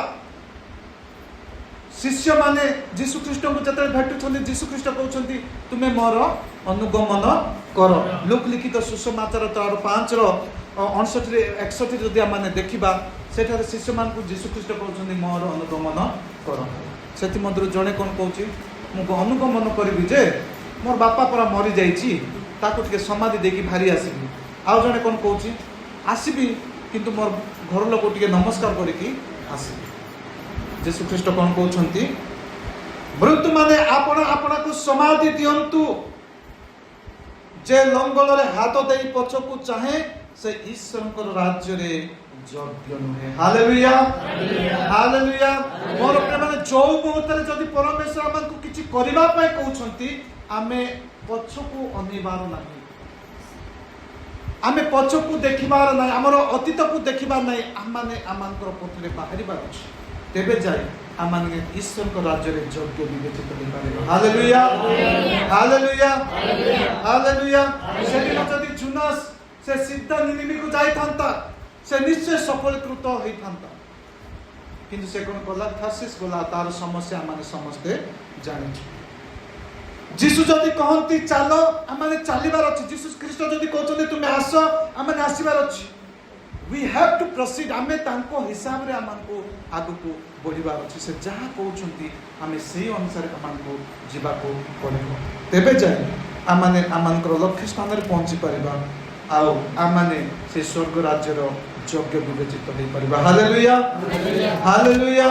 Speaker 1: ଶିଷ୍ୟମାନେ ଯୀଶୁଖ୍ରୀଷ୍ଟଙ୍କୁ ଯେତେବେଳେ ଭେଟୁଛନ୍ତି ଯୀଶୁଖ୍ରୀଷ୍ଟ କହୁଛନ୍ତି ତୁମେ ମୋର ଅନୁଗମନ କର ଲୁକ୍ ଲିଖିତ ସୁସମାଚାର 5:59-61 ଯଦି ଆମମାନେ ଦେଖିବା ସେଠାରେ ଶିଷ୍ୟମାନଙ୍କୁ ଯୀଶୁଖ୍ରୀଷ୍ଟ କହୁଛନ୍ତି ମୋର ଅନୁଗମନ କର ସେଥିମଧ୍ୟରୁ ଜଣେ କ'ଣ କହୁଛି ମୁଁ ଅନୁଗମନ କରିବି ଯେ ମୋର ବାପା ପରା ମରିଯାଇଛି ତାକୁ ଟିକେ ସମାଧି ଦେଇକି ଭାରି ଆସିବି ଆଉ ଜଣେ କ'ଣ କହୁଛି ଆସିବି କିନ୍ତୁ ମୋର ଘର ଲୋକ ଟିକେ ନମସ୍କାର କରିକି ଆସିବି ଯୀଶୁଖ୍ରୀଷ୍ଟ କ'ଣ କହୁଛନ୍ତି ମୃତ୍ୟୁମାନେ ଆପଣଙ୍କୁ ସମାଧି ଦିଅନ୍ତୁ ଯେ ଲଙ୍ଗଳରେ ହାତ ଦେଇ ପଛକୁ ଚାହେଁ ସେ ଈଶ୍ୱରଙ୍କର ରାଜ୍ୟରେ ଯୋଗ୍ୟ ନୁହେଁ ହାଲେଲୁୟା ହାଲେଲୁୟା ମୋର ପ୍ରିୟମାନେ ଯୋଉ ମୁହୂର୍ତ୍ତରେ ଯଦି ପରମେଶ୍ୱର ଆମକୁ କିଛି କରିବା ପାଇଁ କହୁଛନ୍ତି ଆମେ ପଛକୁ ଅନେଇବାର ନାହିଁ ଆମେ ପଛକୁ ଦେଖିବାର ନାହିଁ ଆମର ଅତୀତକୁ ଦେଖିବାର ନାହିଁ ଆମମାନେ ଆମଙ୍କର ପଥରେ ବାହାରିବାର ଅଛି ତେବେ ଯାଇ ଆମମାନେ ଈଶ୍ୱରଙ୍କ ରାଜ୍ୟରେ ଯୋଗ୍ୟ ବିବେଚିତ ହୋଇପାରିବା ହାଲେଲୁୟା ହାଲେଲୁୟା ହାଲେଲୁୟା ସେଦିନ ଯଦି ଜୁନାସ ସେ ସିଧା ନିନିବିକୁ ଯାଇଥାନ୍ତା ସେ ନିଶ୍ଚୟ ସଫଳୀକୃତ ହୋଇଥାନ୍ତା କିନ୍ତୁ ସେ କ'ଣ କଲା ଥର୍ସିସ ଗଲା ତାର ସମସ୍ୟା ଆମମାନେ ସମସ୍ତେ ଜାଣିଛୁ ଯୀଶୁ ଯଦି କହନ୍ତି ଚାଲ ଆମମାନେ ଚାଲିବାର ଅଛି ଯୀଶୁ ଖ୍ରୀଷ୍ଟ ଯଦି କହୁଛନ୍ତି ତୁମେ ଆସ ଆମମାନେ ଆସିବାର ଅଛି we have to proceed ଆମେ ତାଙ୍କ ହିସାବରେ ଆମକୁ ଆଗକୁ ବଢ଼ିବାର ଅଛି ସେ ଯାହା କହୁଛନ୍ତି ଆମେ ସେଇ ଅନୁସାରେ ଆମକୁ ଯିବାକୁ ପଡ଼ିବ ତେବେ ଯାଇ ଆମମାନେ ଆମମାନଙ୍କର ଲକ୍ଷ୍ୟ ସ୍ଥାନରେ ପହଞ୍ଚି ପାରିବା ଆଉ ଆମମାନେ ସେ ସ୍ୱର୍ଗ ରାଜ୍ୟର ଯୋଗ୍ୟ ବିବେଚିତ ହୋଇପାରିବା ହାଲେଲୁୟା ହାଲେଲୁୟା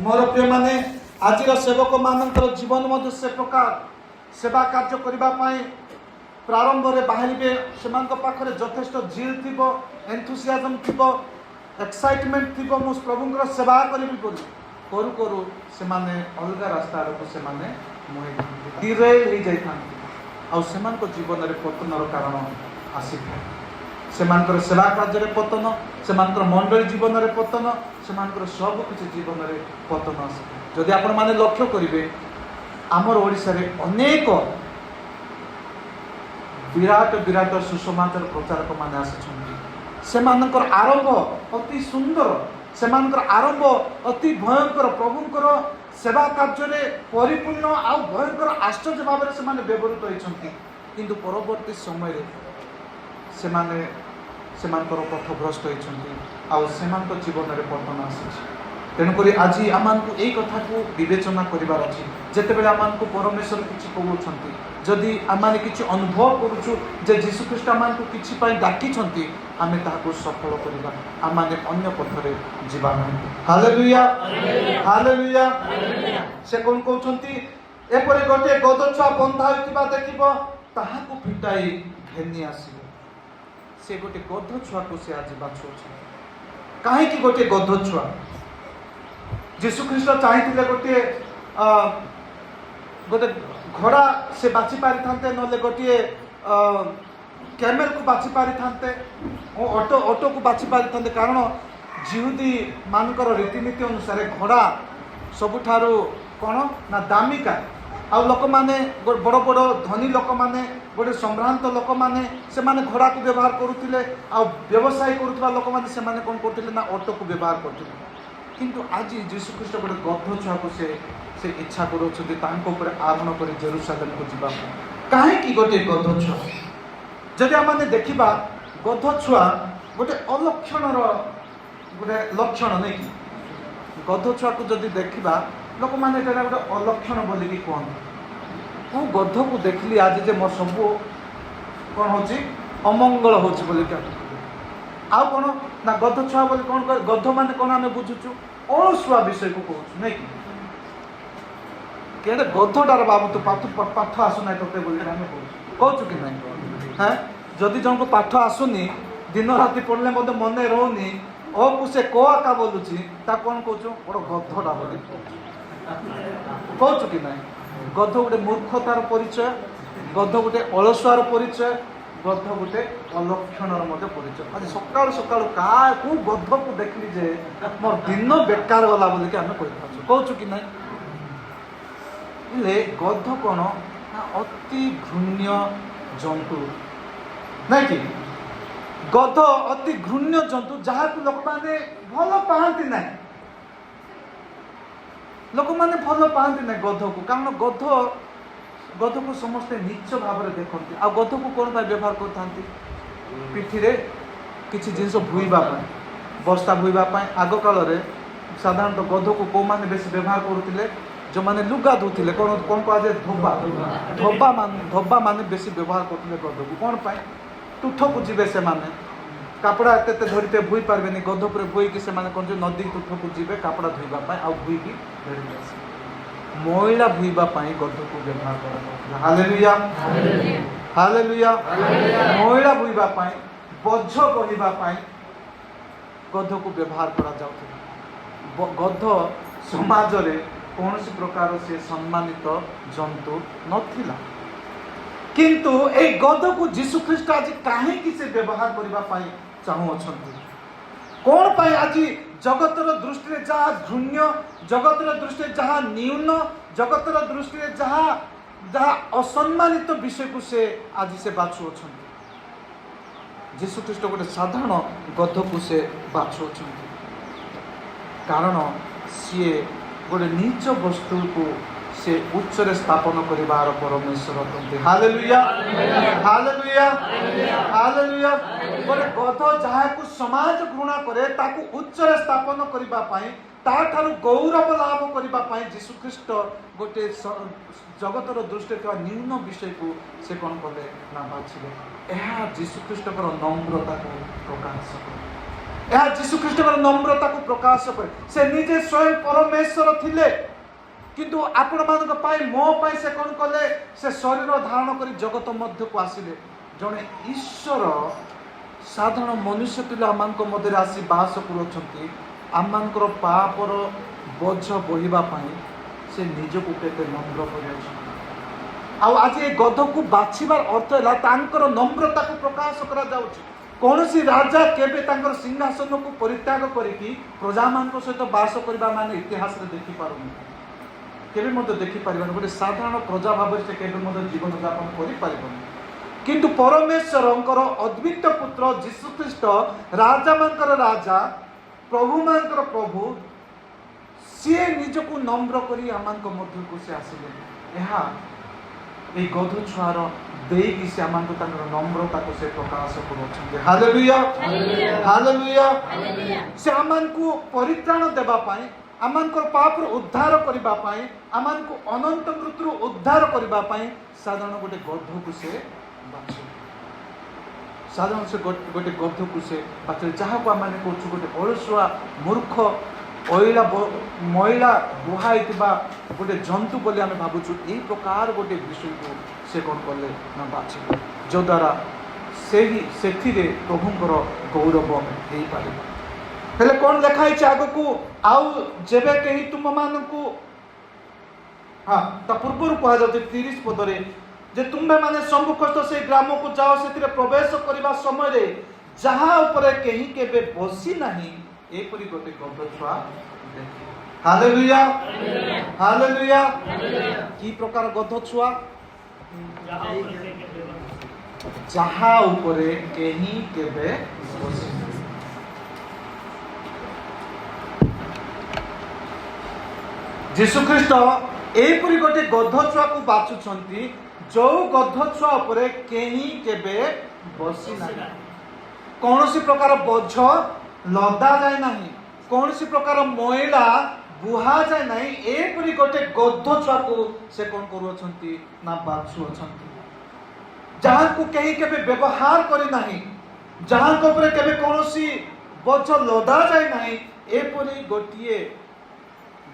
Speaker 1: ମୋର ପ୍ରିୟମାନେ ଆଜିର ସେବକମାନଙ୍କର ଜୀବନ ମଧ୍ୟ ସେ ପ୍ରକାର ସେବା କାର୍ଯ୍ୟ କରିବା ପାଇଁ ପ୍ରାରମ୍ଭରେ ବାହାରିବେ ସେମାନଙ୍କ ପାଖରେ ଯଥେଷ୍ଟ ଜିଲ୍ ଥିବ ଏନ୍ଥୁସିଆଜମ୍ ଥିବ ଏକ୍ସାଇଟମେଣ୍ଟ ଥିବ ମୁଁ ପ୍ରଭୁଙ୍କର ସେବା କରିବି ବୋଲି କରୁ କରୁ ସେମାନେ ଅଲଗା ରାସ୍ତା ଆଡ଼କୁ ସେମାନେ ଡିରେଲ୍ ହେଇଯାଇଥାନ୍ତି ଆଉ ସେମାନଙ୍କ ଜୀବନରେ ପତନର କାରଣ ଆସିଥାଏ ସେମାନଙ୍କର ସେବା କାର୍ଯ୍ୟରେ ପତନ ସେମାନଙ୍କର ମଣ୍ଡଳୀ ଜୀବନରେ ପତନ ସେମାନଙ୍କର ସବୁ କିଛି ଜୀବନରେ ପତନ ଆସେ ଯଦି ଆପଣମାନେ ଲକ୍ଷ୍ୟ କରିବେ ଆମର ଓଡ଼ିଶାରେ ଅନେକ ବିରାଟ ସୁସମାଚାର ପ୍ରଚାରକମାନେ ଆସିଛନ୍ତି ସେମାନଙ୍କର ଆରମ୍ଭ ଅତି ସୁନ୍ଦର ସେମାନଙ୍କର ଆରମ୍ଭ ଅତି ଭୟଙ୍କର ପ୍ରଭୁଙ୍କର ସେବା କାର୍ଯ୍ୟରେ ପରିପୂର୍ଣ୍ଣ ଆଉ ଭୟଙ୍କର ଆଶ୍ଚର୍ଯ୍ୟ ଭାବରେ ସେମାନେ ବ୍ୟବହୃତ ହୋଇଛନ୍ତି କିନ୍ତୁ ପରବର୍ତ୍ତୀ ସମୟରେ ସେମାନେ ସେମାନଙ୍କର ପଥଭ୍ରଷ୍ଟ ହୋଇଛନ୍ତି ଆଉ ସେମାନଙ୍କ ଜୀବନରେ ପତନ ଆସିଛି ତେଣୁକରି ଆଜି ଆମମାନଙ୍କୁ ଏଇ କଥାକୁ ବିବେଚନା କରିବାର ଅଛି ଯେତେବେଳେ ଆମମାନଙ୍କୁ ପରମେଶ୍ୱର କିଛି କହୁଛନ୍ତି ଯଦି ଆମେ କିଛି ଅନୁଭବ କରୁଛୁ ଯେ ଯୀଶୁଖ୍ରୀଷ୍ଟ ଆମକୁ କିଛି ପାଇଁ ଡାକିଛନ୍ତି ଆମେ ତାହାକୁ ସଫଳ କରିବା ଆମେ ଅନ୍ୟ ପଥରେ ଯିବା ନାହିଁ ହାଲେଲୁୟା ହାଲେଲୁୟା ସେ କ'ଣ କହୁଛନ୍ତି ଏପରି ଗୋଟିଏ ଗଧ ଛୁଆ ବନ୍ଧା ହୋଇଥିବା ଦେଖିବ ତାହାକୁ ଫିଟାଇ ଘେନି ଆସିଲେ। ସେ ଗୋଟେ ଗଧ ଛୁଆକୁ ସେ ଆଜି ବାଛୁଅଛନ୍ତି। କାହିଁକି ଗୋଟେ ଗଧ ଛୁଆ? ଯୀଶୁ ଖ୍ରୀଷ୍ଟ ଚାହିଁଥିଲେ ଗୋଟିଏ ଘୋଡ଼ା ସେ ବାଛି ପାରିଥାନ୍ତେ, ନହେଲେ ଗୋଟିଏ କ୍ୟାମେଲକୁ ବାଛି ପାରିଥାନ୍ତେ, ଅଟୋକୁ ବାଛି ପାରିଥାନ୍ତେ। କାରଣ ଜିହୁଦୀ ମାନଙ୍କର ରୀତିନୀତି ଅନୁସାରେ ଘୋଡ଼ା ସବୁଠାରୁ କ'ଣ ନା ଦାମିକା। ଆଉ ଲୋକମାନେ ବଡ଼ ବଡ଼ ଧନୀ ଲୋକମାନେ, ଗୋଟେ ସମ୍ଭ୍ରାନ୍ତ ଲୋକମାନେ ସେମାନେ ଘୋଡ଼ାକୁ ବ୍ୟବହାର କରୁଥିଲେ। ଆଉ ବ୍ୟବସାୟ କରୁଥିବା ଲୋକମାନେ ସେମାନେ କ'ଣ କରୁଥିଲେ ନା ଅଟୋକୁ ବ୍ୟବହାର କରୁଥିଲେ। କିନ୍ତୁ ଆଜି ଯୀଶୁଖ୍ରୀଷ୍ଟ ଗୋଟେ ଗଧ ଛୁଆକୁ ସେ ଇଚ୍ଛା କରୁଛନ୍ତି ତାଙ୍କ ଉପରେ ଆରୋହଣ କରି ଜେରୁସାଲେମକୁ ଯିବା ପାଇଁ। କାହିଁକି ଗୋଟେ ଗଧ ଛୁଆ? ଯଦି ଆମେ ଦେଖିବା ଗଧ ଛୁଆ ଗୋଟେ ଅଲକ୍ଷଣର ଗୋଟେ ଲକ୍ଷଣ ନାଇକି। ଗଧ ଛୁଆକୁ ଯଦି ଦେଖିବା ଲୋକମାନେ ଏଇଟା ଗୋଟେ ଅଲକ୍ଷଣ ବୋଲିକି କୁହନ୍ତି। ମୁଁ ଗଧକୁ ଦେଖିଲି ଆଜି ଯେ ମୋ ସବୁ କ'ଣ ହେଉଛି ଅମଙ୍ଗଳ ହେଉଛି ବୋଲିକି। ଆଉ କ'ଣ ନା ଗଧ ଛୁଆ ବୋଲି କ'ଣ କରେ? ଗଧ ମାନେ କ'ଣ ଆମେ ବୁଝୁଛୁ? ଅଳସୁଆ ବିଷୟକୁ କହୁଛୁ ନାଇକି। କେଡ଼େ ଗଧଟାର ବାବୁ ତୁ ପାଠ ଆସୁନାହିଁ ତୋତେ ବୋଲିକି ଆମେ କହୁଛୁ କି ନାହିଁ? ହଁ, ଯଦି ଜଣକୁ ପାଠ ଆସୁନି, ଦିନ ରାତି ପଢ଼ିଲେ ମଧ୍ୟ ମନେ ରହୁନି, ଓକୁ ସେ କୋ ଆକା ବୋଲୁଛି, ତାକୁ କ'ଣ କହୁଛୁ? ଗୋଟେ ଗଧଟା ବୋଲି କହୁଛୁ କି ନାହିଁ? ଗଧ ଗୋଟେ ମୂର୍ଖତାର ପରିଚୟ, ଗଧ ଗୋଟେ ଅଳସୁଆର ପରିଚୟ, ଗଧ ଗୋଟେ ଅଲକ୍ଷଣର ମଧ୍ୟ ପରିଚୟ। ଆଜି ସକାଳୁ ସକାଳୁ କେଉଁ ଗଧକୁ ଦେଖିଲି ଯେ ମୋର ଦିନ ବେକାର ଗଲା ବୋଲିକି ଆମେ କହିଥାଉଛୁ, କହୁଛୁ କି ନାହିଁ? ହେଲେ ଗଧ କ'ଣ ନା ଅତି ଘୃଣ୍ୟ ଜନ୍ତୁ ନାଇଁ କି? ଗଧ ଅତି ଘୃଣ୍ୟ ଜନ୍ତୁ, ଯାହାକୁ ଲୋକମାନେ ଭଲ ପାଆନ୍ତି ନାହିଁ। ଲୋକମାନେ ଭଲ ପାଆନ୍ତି ନାହିଁ ଗଧକୁ, କାରଣ ଗଧକୁ ସମସ୍ତେ ନୀଚ ଭାବରେ ଦେଖନ୍ତି। ଆଉ ଗଧକୁ କ'ଣ ପାଇଁ ବ୍ୟବହାର କରିଥାନ୍ତି? ପିଠିରେ କିଛି ଜିନିଷ ଭୁଇବା ପାଇଁ, ବସ୍ତା ଭୁଇବା ପାଇଁ। ଆଗ କାଳରେ ସାଧାରଣତଃ ଗଧକୁ କେଉଁମାନେ ବେଶୀ ବ୍ୟବହାର କରୁଥିଲେ? ଯେଉଁମାନେ ଲୁଗା ଧୋଉଥିଲେ, କ'ଣ କୁହାଯାଏ? ଧୋବା ମାନେ ବେଶୀ ବ୍ୟବହାର କରୁଥିଲେ ଗଧକୁ। କ'ଣ ପାଇଁ? ତୁଠକୁ ଯିବେ ସେମାନେ, କାପଡ଼ା ଏତେ ଧରିତେ ଭୁଇ ପାରିବେନି, ଗଧ ଉପରେ ଭୁଇକି ସେମାନେ କ'ଣ ଯେ ନଦୀ ତୁଠକୁ ଯିବେ କାପଡ଼ା ଧୋଇବା ପାଇଁ, ଆଉ ଭୁଇକି ଧରିକି ଆସିବେ। ମଇଳା ଭୁଇବା ପାଇଁ ଗଧକୁ ବ୍ୟବହାର କରାଯାଉଥିଲା। Hallelujah, hallelujah. ମଇଳା ଭୁଇବା ପାଇଁ, ବୋଝ ବହିବା ପାଇଁ ଗଧକୁ ବ୍ୟବହାର କରାଯାଉଥିଲା। ଗଧ ସମାଜରେ କୌଣସି ପ୍ରକାର ସେ ସମ୍ମାନିତ ଜନ୍ତୁ ନଥିଲା। କିନ୍ତୁ ଏଇ ଗଧକୁ ଯୀଶୁଖ୍ରୀଷ୍ଟ ଆଜି କାହିଁକି ସେ ବ୍ୟବହାର କରିବା ପାଇଁ ଚାହୁଁଅଛନ୍ତି? କ'ଣ ପାଇଁ ଆଜି ଜଗତର ଦୃଷ୍ଟିରେ ଯାହା ଘୃଣ୍ୟ, ଜଗତର ଦୃଷ୍ଟିରେ ଯାହା ନ୍ୟୁନ, ଜଗତର ଦୃଷ୍ଟିରେ ଯାହା ଅସମ୍ମାନିତ ବିଷୟକୁ ସେ ଆଜି ସେ ବାଛୁଅଛନ୍ତି? ଯୀଶୁଖ୍ରୀଷ୍ଟ ଗୋଟେ ସାଧାରଣ ଗଧକୁ ସେ ବାଛୁଅଛନ୍ତି, କାରଣ ସିଏ ଗୋଟେ ନିଜ ବସ୍ତୁକୁ ସେ ଉଚ୍ଚରେ ସ୍ଥାପନ କରିବାର ପରମେଶ୍ୱର ଅଟନ୍ତି। Hallelujah, hallelujah, hallelujah. ଗୋଟେ ଗଧ ଯାହାକୁ ସମାଜ ଘୃଣା କରେ, ତାକୁ ଉଚ୍ଚରେ ସ୍ଥାପନ କରିବା ପାଇଁ, ତାଠାରୁ ଗୌରବ ଲାଭ କରିବା ପାଇଁ ଯୀଶୁଖ୍ରୀଷ୍ଟ ଗୋଟେ ଜଗତର ଦୃଷ୍ଟିରେ ଥିବା ନ୍ୟୁନ ବିଷୟକୁ ସେ କ'ଣ କଲେ ନା ବାଛିଲେ। ଏହା ଯୀଶୁଖ୍ରୀଷ୍ଟଙ୍କର ନମ୍ରତାକୁ ପ୍ରକାଶ କରେ। ଏହା ଯୀଶୁଖ୍ରୀଷ୍ଟଙ୍କର ନମ୍ରତାକୁ ପ୍ରକାଶ କରେ। ସେ ନିଜେ ସ୍ୱୟଂ ପରମେଶ୍ୱର ଥିଲେ, କିନ୍ତୁ ଆପଣମାନଙ୍କ ପାଇଁ, ମୋ ପାଇଁ ସେ କ'ଣ କଲେ? ସେ ଶରୀର ଧାରଣ କରି ଜଗତ ମଧ୍ୟକୁ ଆସିଲେ। ଜଣେ ଈଶ୍ୱର ସାଧାରଣ ମନୁଷ୍ୟ ପିଲା ଆମମାନଙ୍କ ମଧ୍ୟରେ ଆସି ବାସ କରୁଅଛନ୍ତି। ଆମମାନଙ୍କର ପାପର ବୋଝ ବୋହିବା ପାଇଁ ସେ ନିଜକୁ କେତେ ନମ୍ର କରିଅଛନ୍ତି। ଆଉ ଆଜି ଏ ଗଧକୁ ବାଛିବାର ଅର୍ଥ ହେଲା ତାଙ୍କର ନମ୍ରତାକୁ ପ୍ରକାଶ କରାଯାଉଛି। କୌଣସି ରାଜା କେବେ ତାଙ୍କର ସିଂହାସନକୁ ପରିତ୍ୟାଗ କରିକି ପ୍ରଜାମାନଙ୍କ ସହିତ ବାସ କରିବା ମାନେ ଇତିହାସରେ ଦେଖିପାରୁନି, କେବେ ମଧ୍ୟ ଦେଖିପାରିବନି। ଗୋଟେ ସାଧାରଣ ପ୍ରଜା ଭାବରେ ସେ କେବେ ମଧ୍ୟ ଜୀବନଯାପନ କରିପାରିବନି। କିନ୍ତୁ ପରମେଶ୍ୱରଙ୍କର ଅଦ୍ୱିତୀୟ ପୁତ୍ର ଯୀଶୁଖ୍ରୀଷ୍ଟ, ରାଜାମାନଙ୍କର ରାଜା, ପ୍ରଭୁମାନଙ୍କର ପ୍ରଭୁ, ସିଏ ନିଜକୁ ନମ୍ର କରି ଆମମାନଙ୍କ ମଧ୍ୟକୁ ସେ ଆସିଲେ। ଏହା ଏଇ ଗଧ ଛୁଆର ଦେଇକି ସେ ଆମମାନଙ୍କୁ ତାଙ୍କର ନମ୍ରତାକୁ ସେ ପ୍ରକାଶ କରୁଅଛନ୍ତି। Hallelujah, hallelujah. ସେ ଆମମାନଙ୍କୁ ପରିତ୍ରାଣ ଦେବା ପାଇଁ, ଆମମାନଙ୍କର ପାପରୁ ଉଦ୍ଧାର କରିବା ପାଇଁ, ଆମମାନଙ୍କୁ ଅନନ୍ତ ମୃତ୍ୟୁରୁ ଉଦ୍ଧାର କରିବା ପାଇଁ ସାଧାରଣ ଗୋଟେ ଗଧକୁ ସେ ବାଛିଲେ। ସାଧାରଣ ସେ ଗୋଟେ ଗଧକୁ ସେ ବାଛିଲେ, ଯାହାକୁ ଆମେ କହୁଛୁ ଗୋଟେ ଅଳସୁଆ, ମୂର୍ଖ, ମଇଳା ବୁହାଇଥିବା ଗୋଟେ ଜନ୍ତୁ ବୋଲି ଆମେ ଭାବୁଛୁ। ଏହି ପ୍ରକାର ଗୋଟେ ବିଷୟକୁ ସେ से कौन कले ना बाछिले जो द्वारा से प्रभुंकर गौरव हो पारे हेले कौन लिखाई आग को आउ जेबे कहीं तुम मान को हाँ ता पूर्व कह जाते 30 पदरे जे तुम्हें माने सम्मुखस्थ से ग्राम को जाओ से प्रवेश करने समय जहाँ उपरे कहीं केबे बसी नहीं एपरी गोटे गध छुआ हालेलुया हालेलुया की प्रकार गध छुआ जहाँ उपरे कहीं केबे बसी जीशु ख्रीष्ट एपरी गोटे गध छुआ को बाछुछंती जो गध छुआ उपरे कहीं केबे बसी नहीं कौन सी प्रकार बोझ लदा जाए नहीं कौन सी प्रकार मैला बुहा जाए नहीं एपरी गोटे गध छुआ को से कौन करुछंती ना बाछुछंती जहाँ को कहीं केबे व्यवहार करी नहीं जहाँ को ऊपर केबे कौन सी बोझ लदा जाए नहीं एपरी गोटिए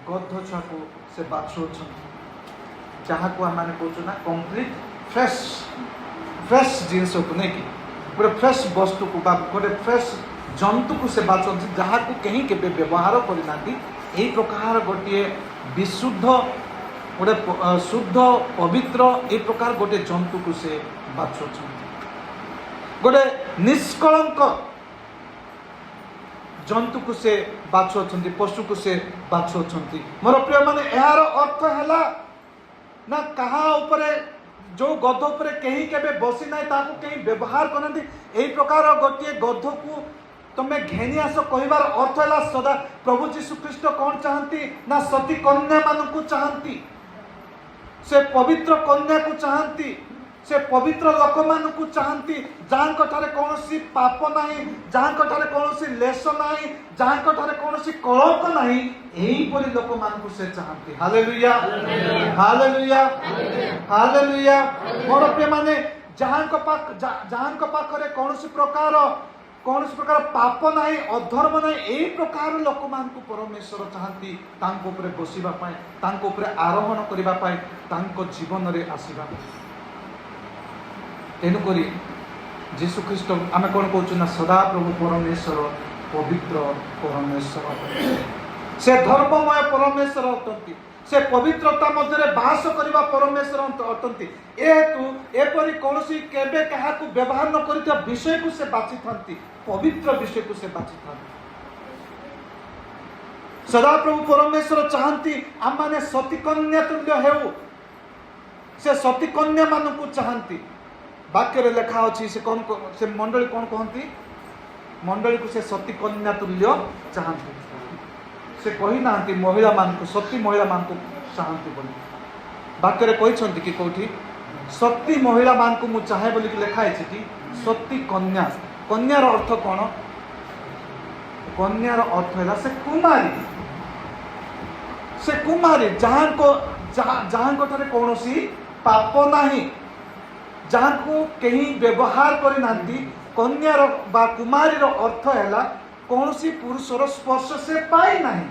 Speaker 1: गध छुआ को से बाछुछंती जहाँ को हम माने कहूँ ना कंप्लीट फ्रेश जिनस को नहीं कि गोटे फ्रेश वस्तु को गोटे फ्रेश जंतु को से बाछुं जहाँ को कहीं के व्यवहार करना यही प्रकार गोटे विशुद्ध गोटे शुद्ध पवित्र ये प्रकार गोटे जंतु को से बाछुं गोटे निष्कलंक जंतु को से बाछुं पशु को से बाछुं मोर प्रिय माने यार अर्थ है ना कहा उपरे जो गध उपरे कहीं केबे बसी ना ताकू कहीं व्यवहार करते यही प्रकार गोटे गध को तुम घेनी आस कहबार अर्थ है सदा प्रभु जीशु ख्रीष्ट कौन चाहती ना सती कन्या मान को चाहती से पवित्र कन्या को चाहती से पवित्र लोक मान को चाहती जहाँ कौन सी पाप नहीं जहाँ कौन सी लेस नहीं जहाँ कौन सी कलंक नहीं यही परी लोक मान को से चाहती हालेलुया हालेलुया हालेलुया मोर प्रिय माने जहाँ पाखरे कौन सी प्रकार पाप नहीं अधर्म नहीं यही प्रकार लोक मान को परमेश्वर चाहती तांको ऊपर बसिबा पाए तांको ऊपर आरोहण करिबा पाए तांको जीवन रे आसीबा तेणुक जीशु ख्रीष्ट आम कौन कहूँ ना सदा प्रभु परमेश्वर पवित्र परमेश्वर से धर्ममय परमेश्वर अटंती से पवित्रता मध्य बास करने परमेश्वर अटंती एतु एपरी कौन केबे क्या व्यवहार न कर विषय को से बाची था पवित्र विषय को से बाची था सदा प्रभु परमेश्वर चाहती आम मैंने सती कन्या तुल्य हेउ से सती कन्या मान को चाहती वाक्य लेखा अच्छी से कौन से मंडली कौन कहती मंडली को से सती कन्या तुल्य चाहती से कही ना महिला मान को सती महिला मान को चाहती बोली वाक्य कहते कि कौटी सती महिला मान को मुझे चाहे बोलिक लिखाई कि सती कन्या कन्यार अर्थ कौन कन्यार अर्थ है से कुमारी जहाँ ठारे कौन पाप नहीं जहाँ को कहीं व्यवहार करना कन्यार बा कुमारीर अर्थ है कौन सी पुरुषर स्पर्श से पाई नहीं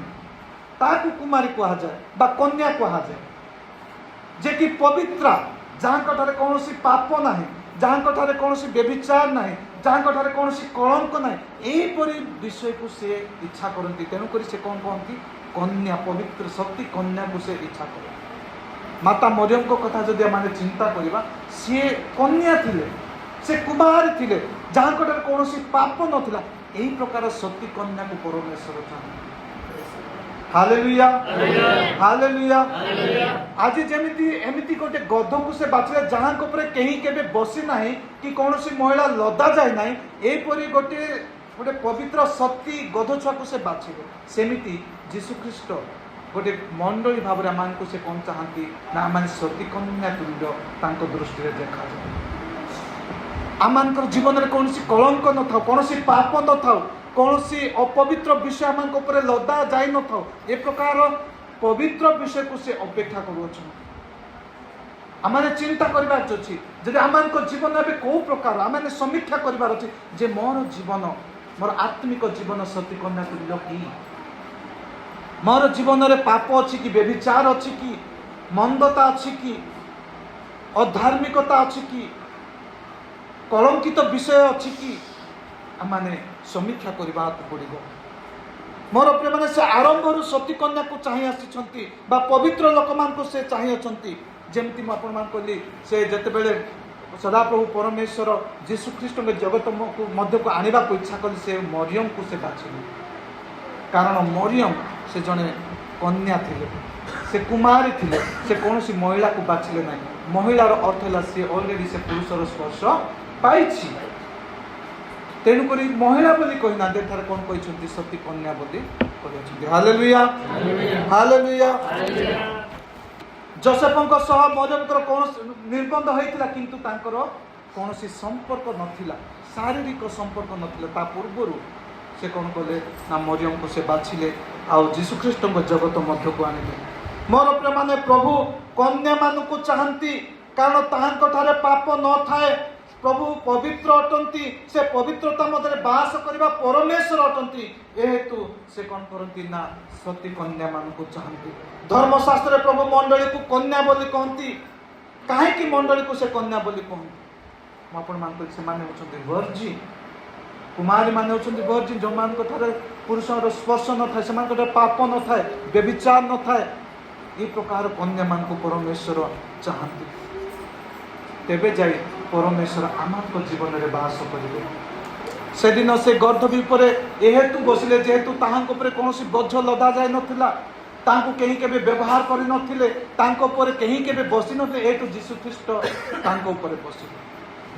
Speaker 1: ताकू कुमारी कहा जाए बा कन्या कहा जाए जे कि पवित्र जहाँ ठारे कौन सी पाप नहीं जहाँ ठारे कौन सी व्यभिचार नहीं जहाँ ठारे कौन सी कलंक नहीं यहीपरी विषय को से इच्छा करती तेणुक से कौन कहती कन्या पवित्र सती कन्या को से इच्छा कर माता मरियम को कथा जदि आम चिंता करवा सी कन्या थिले से कुमारी थिले जहाँ ठारे कौन सी पाप नथिला यही प्रकार सती कन्या को परमेश्वर चाहते हालेलुया हालेलुया आज जमिति एमिति गोटे गध को से बाछले जहाँ को ऊपर कहीं केबे बसी नहीं कि कौन सी महिला लदा जाए नहीं एपरी गोटे गोटे पवित्र सती गध छुआ को से बाछिले सेमिति जीशु ख्रीष्ट गोटे मंडली भाव आम को से कौन चाहती ना आम सती कन्या तुल्य तांको दृष्टि देखा जाए आम जीवन में कौन सी कलंक न था कौन सी पाप न था कौन सी अपवित्र विषय आम लदा जाए न था ए प्रकार पवित्र विषय को से अपेक्षा करुच्छन आम चिंता करार अच्छी जब आम जीवन में कौ प्रकार आम समीक्षा करार अच्छे जे मोर जीवन मोर आत्मिक जीवन सती कन्या तुल्य कि मोर जीवन में पाप अच्छी कि व्यभिचार अच्छी कि मंदता अच्छी कि ଅଧାର୍ମିକତା ଅଛି କି, କଳଙ୍କିତ ବିଷୟ ଅଛି କି, ଆମମାନେ ସମୀକ୍ଷା କରିବାକୁ ପଡ଼ିବ। ମୋର ପ୍ରିୟମାନେ, ସେ ଆରମ୍ଭରୁ ସତୀ କନ୍ୟାକୁ ଚାହିଁ ଆସିଛନ୍ତି ବା ପବିତ୍ର ଲୋକମାନଙ୍କୁ ସେ ଚାହିଁ ଅଛନ୍ତି। ଯେମିତି ମୁଁ ଆପଣମାନଙ୍କୁ କହିଲି, ସେ ଯେତେବେଳେ ସଦାପ୍ରଭୁ ପରମେଶ୍ୱର ଯୀଶୁଖ୍ରୀଷ୍ଟଙ୍କ ଜଗତ ମଧ୍ୟକୁ ଆଣିବାକୁ ଇଚ୍ଛା କଲେ, ସେ ମରିୟମକୁ ସେ ବାଛିଲେ। କାରଣ ମରିୟମ ସେ ଜଣେ କନ୍ୟା ଥିଲେ, ସେ କୁମାରୀ ଥିଲେ, ସେ କୌଣସି ମହିଳାକୁ ବାଛିଲେ ନାହିଁ। ମହିଳାର ଅର୍ଥ ହେଲା ସେ ଅଲରେଡି ସେ ପୁରୁଷର ସ୍ପର୍ଶ ପାଇଛି। ତେଣୁକରି ମହିଳା ବୋଲି କହିନାହାନ୍ତି, ଏଠାରେ କ'ଣ କହିଛନ୍ତି? ସତୀ କନ୍ୟା ବୋଲି କହିଛନ୍ତି। Hallelujah, hallelujah. ଯୋସେଫଙ୍କ ସହ ମରିୟମଙ୍କର କୌଣସି ନିର୍ବନ୍ଧ ହୋଇଥିଲା, କିନ୍ତୁ ତାଙ୍କର କୌଣସି ସମ୍ପର୍କ ନଥିଲା, ଶାରୀରିକ ସମ୍ପର୍କ ନଥିଲା। ତା ପୂର୍ବରୁ ସେ କ'ଣ କଲେ ନା ମରିୟମକୁ ସେ ବାଛିଲେ ଆଉ ଯୀଶୁଖ୍ରୀଷ୍ଟଙ୍କ ଜଗତ ମଧ୍ୟକୁ ଆଣିଲେ। ମୋର ପ୍ରିୟମାନେ, ପ୍ରଭୁ କନ୍ୟାମାନଙ୍କୁ ଚାହାନ୍ତି, କାରଣ ତାହାଙ୍କଠାରେ ପାପ ନଥାଏ। ପ୍ରଭୁ ପବିତ୍ର ଅଟନ୍ତି, ସେ ପବିତ୍ରତା ମଧ୍ୟରେ ବାସ କରିବା ପରମେଶ୍ୱର ଅଟନ୍ତି। ଏହେତୁ ସେ କ'ଣ କରନ୍ତି ନା ସତୀ କନ୍ୟାମାନଙ୍କୁ ଚାହାନ୍ତି। ଧର୍ମଶାସ୍ତ୍ରରେ ପ୍ରଭୁ ମଣ୍ଡଳୀକୁ କନ୍ୟା ବୋଲି କହନ୍ତି। କାହିଁକି ମଣ୍ଡଳୀକୁ ସେ କନ୍ୟା ବୋଲି କହନ୍ତି? ମୁଁ ଆପଣମାନଙ୍କୁ, ସେମାନେ ହେଉଛନ୍ତି ଭର୍ଜିନ୍। କୁମାରୀମାନେ ହେଉଛନ୍ତି ଭର୍ଜିନ୍, ଯେଉଁମାନଙ୍କ ଠାରେ ପୁରୁଷର ସ୍ପର୍ଶ ନଥାଏ, ସେମାନଙ୍କଠାରେ ପାପ ନଥାଏ, ବ୍ୟଭିଚାର ନଥାଏ। ଏହି ପ୍ରକାର କନ୍ୟାମାନଙ୍କୁ ପରମେଶ୍ୱର ଚାହାନ୍ତି। ତେବେ ଯାଇ ପରମେଶ୍ୱର ଆମଙ୍କ ଜୀବନରେ ବାସ କରିବେ। ସେଦିନ ସେ ଗର୍ଦ୍ଧବୀ ଉପରେ ଏହେତୁ ବସିଲେ, ଯେହେତୁ ତାହାଙ୍କ ଉପରେ କୌଣସି ବୋଝ ଲଦା ଯାଇ ନଥିଲା, ତାଙ୍କୁ କେହି କେବେ ବ୍ୟବହାର କରିନଥିଲେ, ତାଙ୍କ ଉପରେ କେହି କେବେ ବସି ନଥିଲେ, ଏହେତୁ ଯୀଶୁଖ୍ରୀଷ୍ଟ ତାଙ୍କ ଉପରେ ବସିଲେ।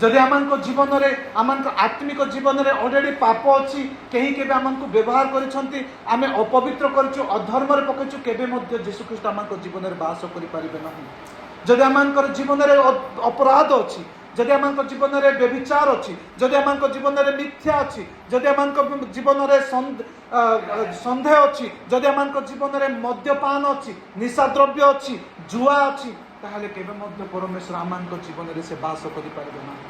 Speaker 1: ଯଦି ଆମଙ୍କ ଜୀବନରେ, ଆମଙ୍କ ଆତ୍ମିକ ଜୀବନରେ ଅଲରେଡି ପାପ ଅଛି, କେହି କେବେ ଆମକୁ ବ୍ୟବହାର କରିଛନ୍ତି, ଆମେ ଅପବିତ୍ର କରିଛୁ, ଅଧର୍ମରେ ପକାଇଛୁ, କେବେ ମଧ୍ୟ ଯୀଶୁଖ୍ରୀଷ୍ଟ ଆମଙ୍କ ଜୀବନରେ ବାସ କରିପାରିବେ ନାହିଁ। ଯଦି ଆମଙ୍କର ଜୀବନରେ ଅପରାଧ ଅଛି, ଯଦି ଆମଙ୍କ ଜୀବନରେ ବ୍ୟଭିଚାର ଅଛି, ଯଦି ଆମଙ୍କ ଜୀବନରେ ମିଥ୍ୟା ଅଛି, ଯଦି ଆମଙ୍କ ଜୀବନରେ ସନ୍ଦେହ ଅଛି, ଯଦି ଆମଙ୍କ ଜୀବନରେ ମଦ୍ୟପାନ ଅଛି, ନିଶାଦ୍ରବ୍ୟ ଅଛି, ଜୁଆ ଅଛି, ତାହେଲେ କେବେ ମଧ୍ୟ ପରମେଶ୍ୱର ଆମଙ୍କ ଜୀବନରେ ସେ ବାସ କରିପାରିବେ ନାହିଁ।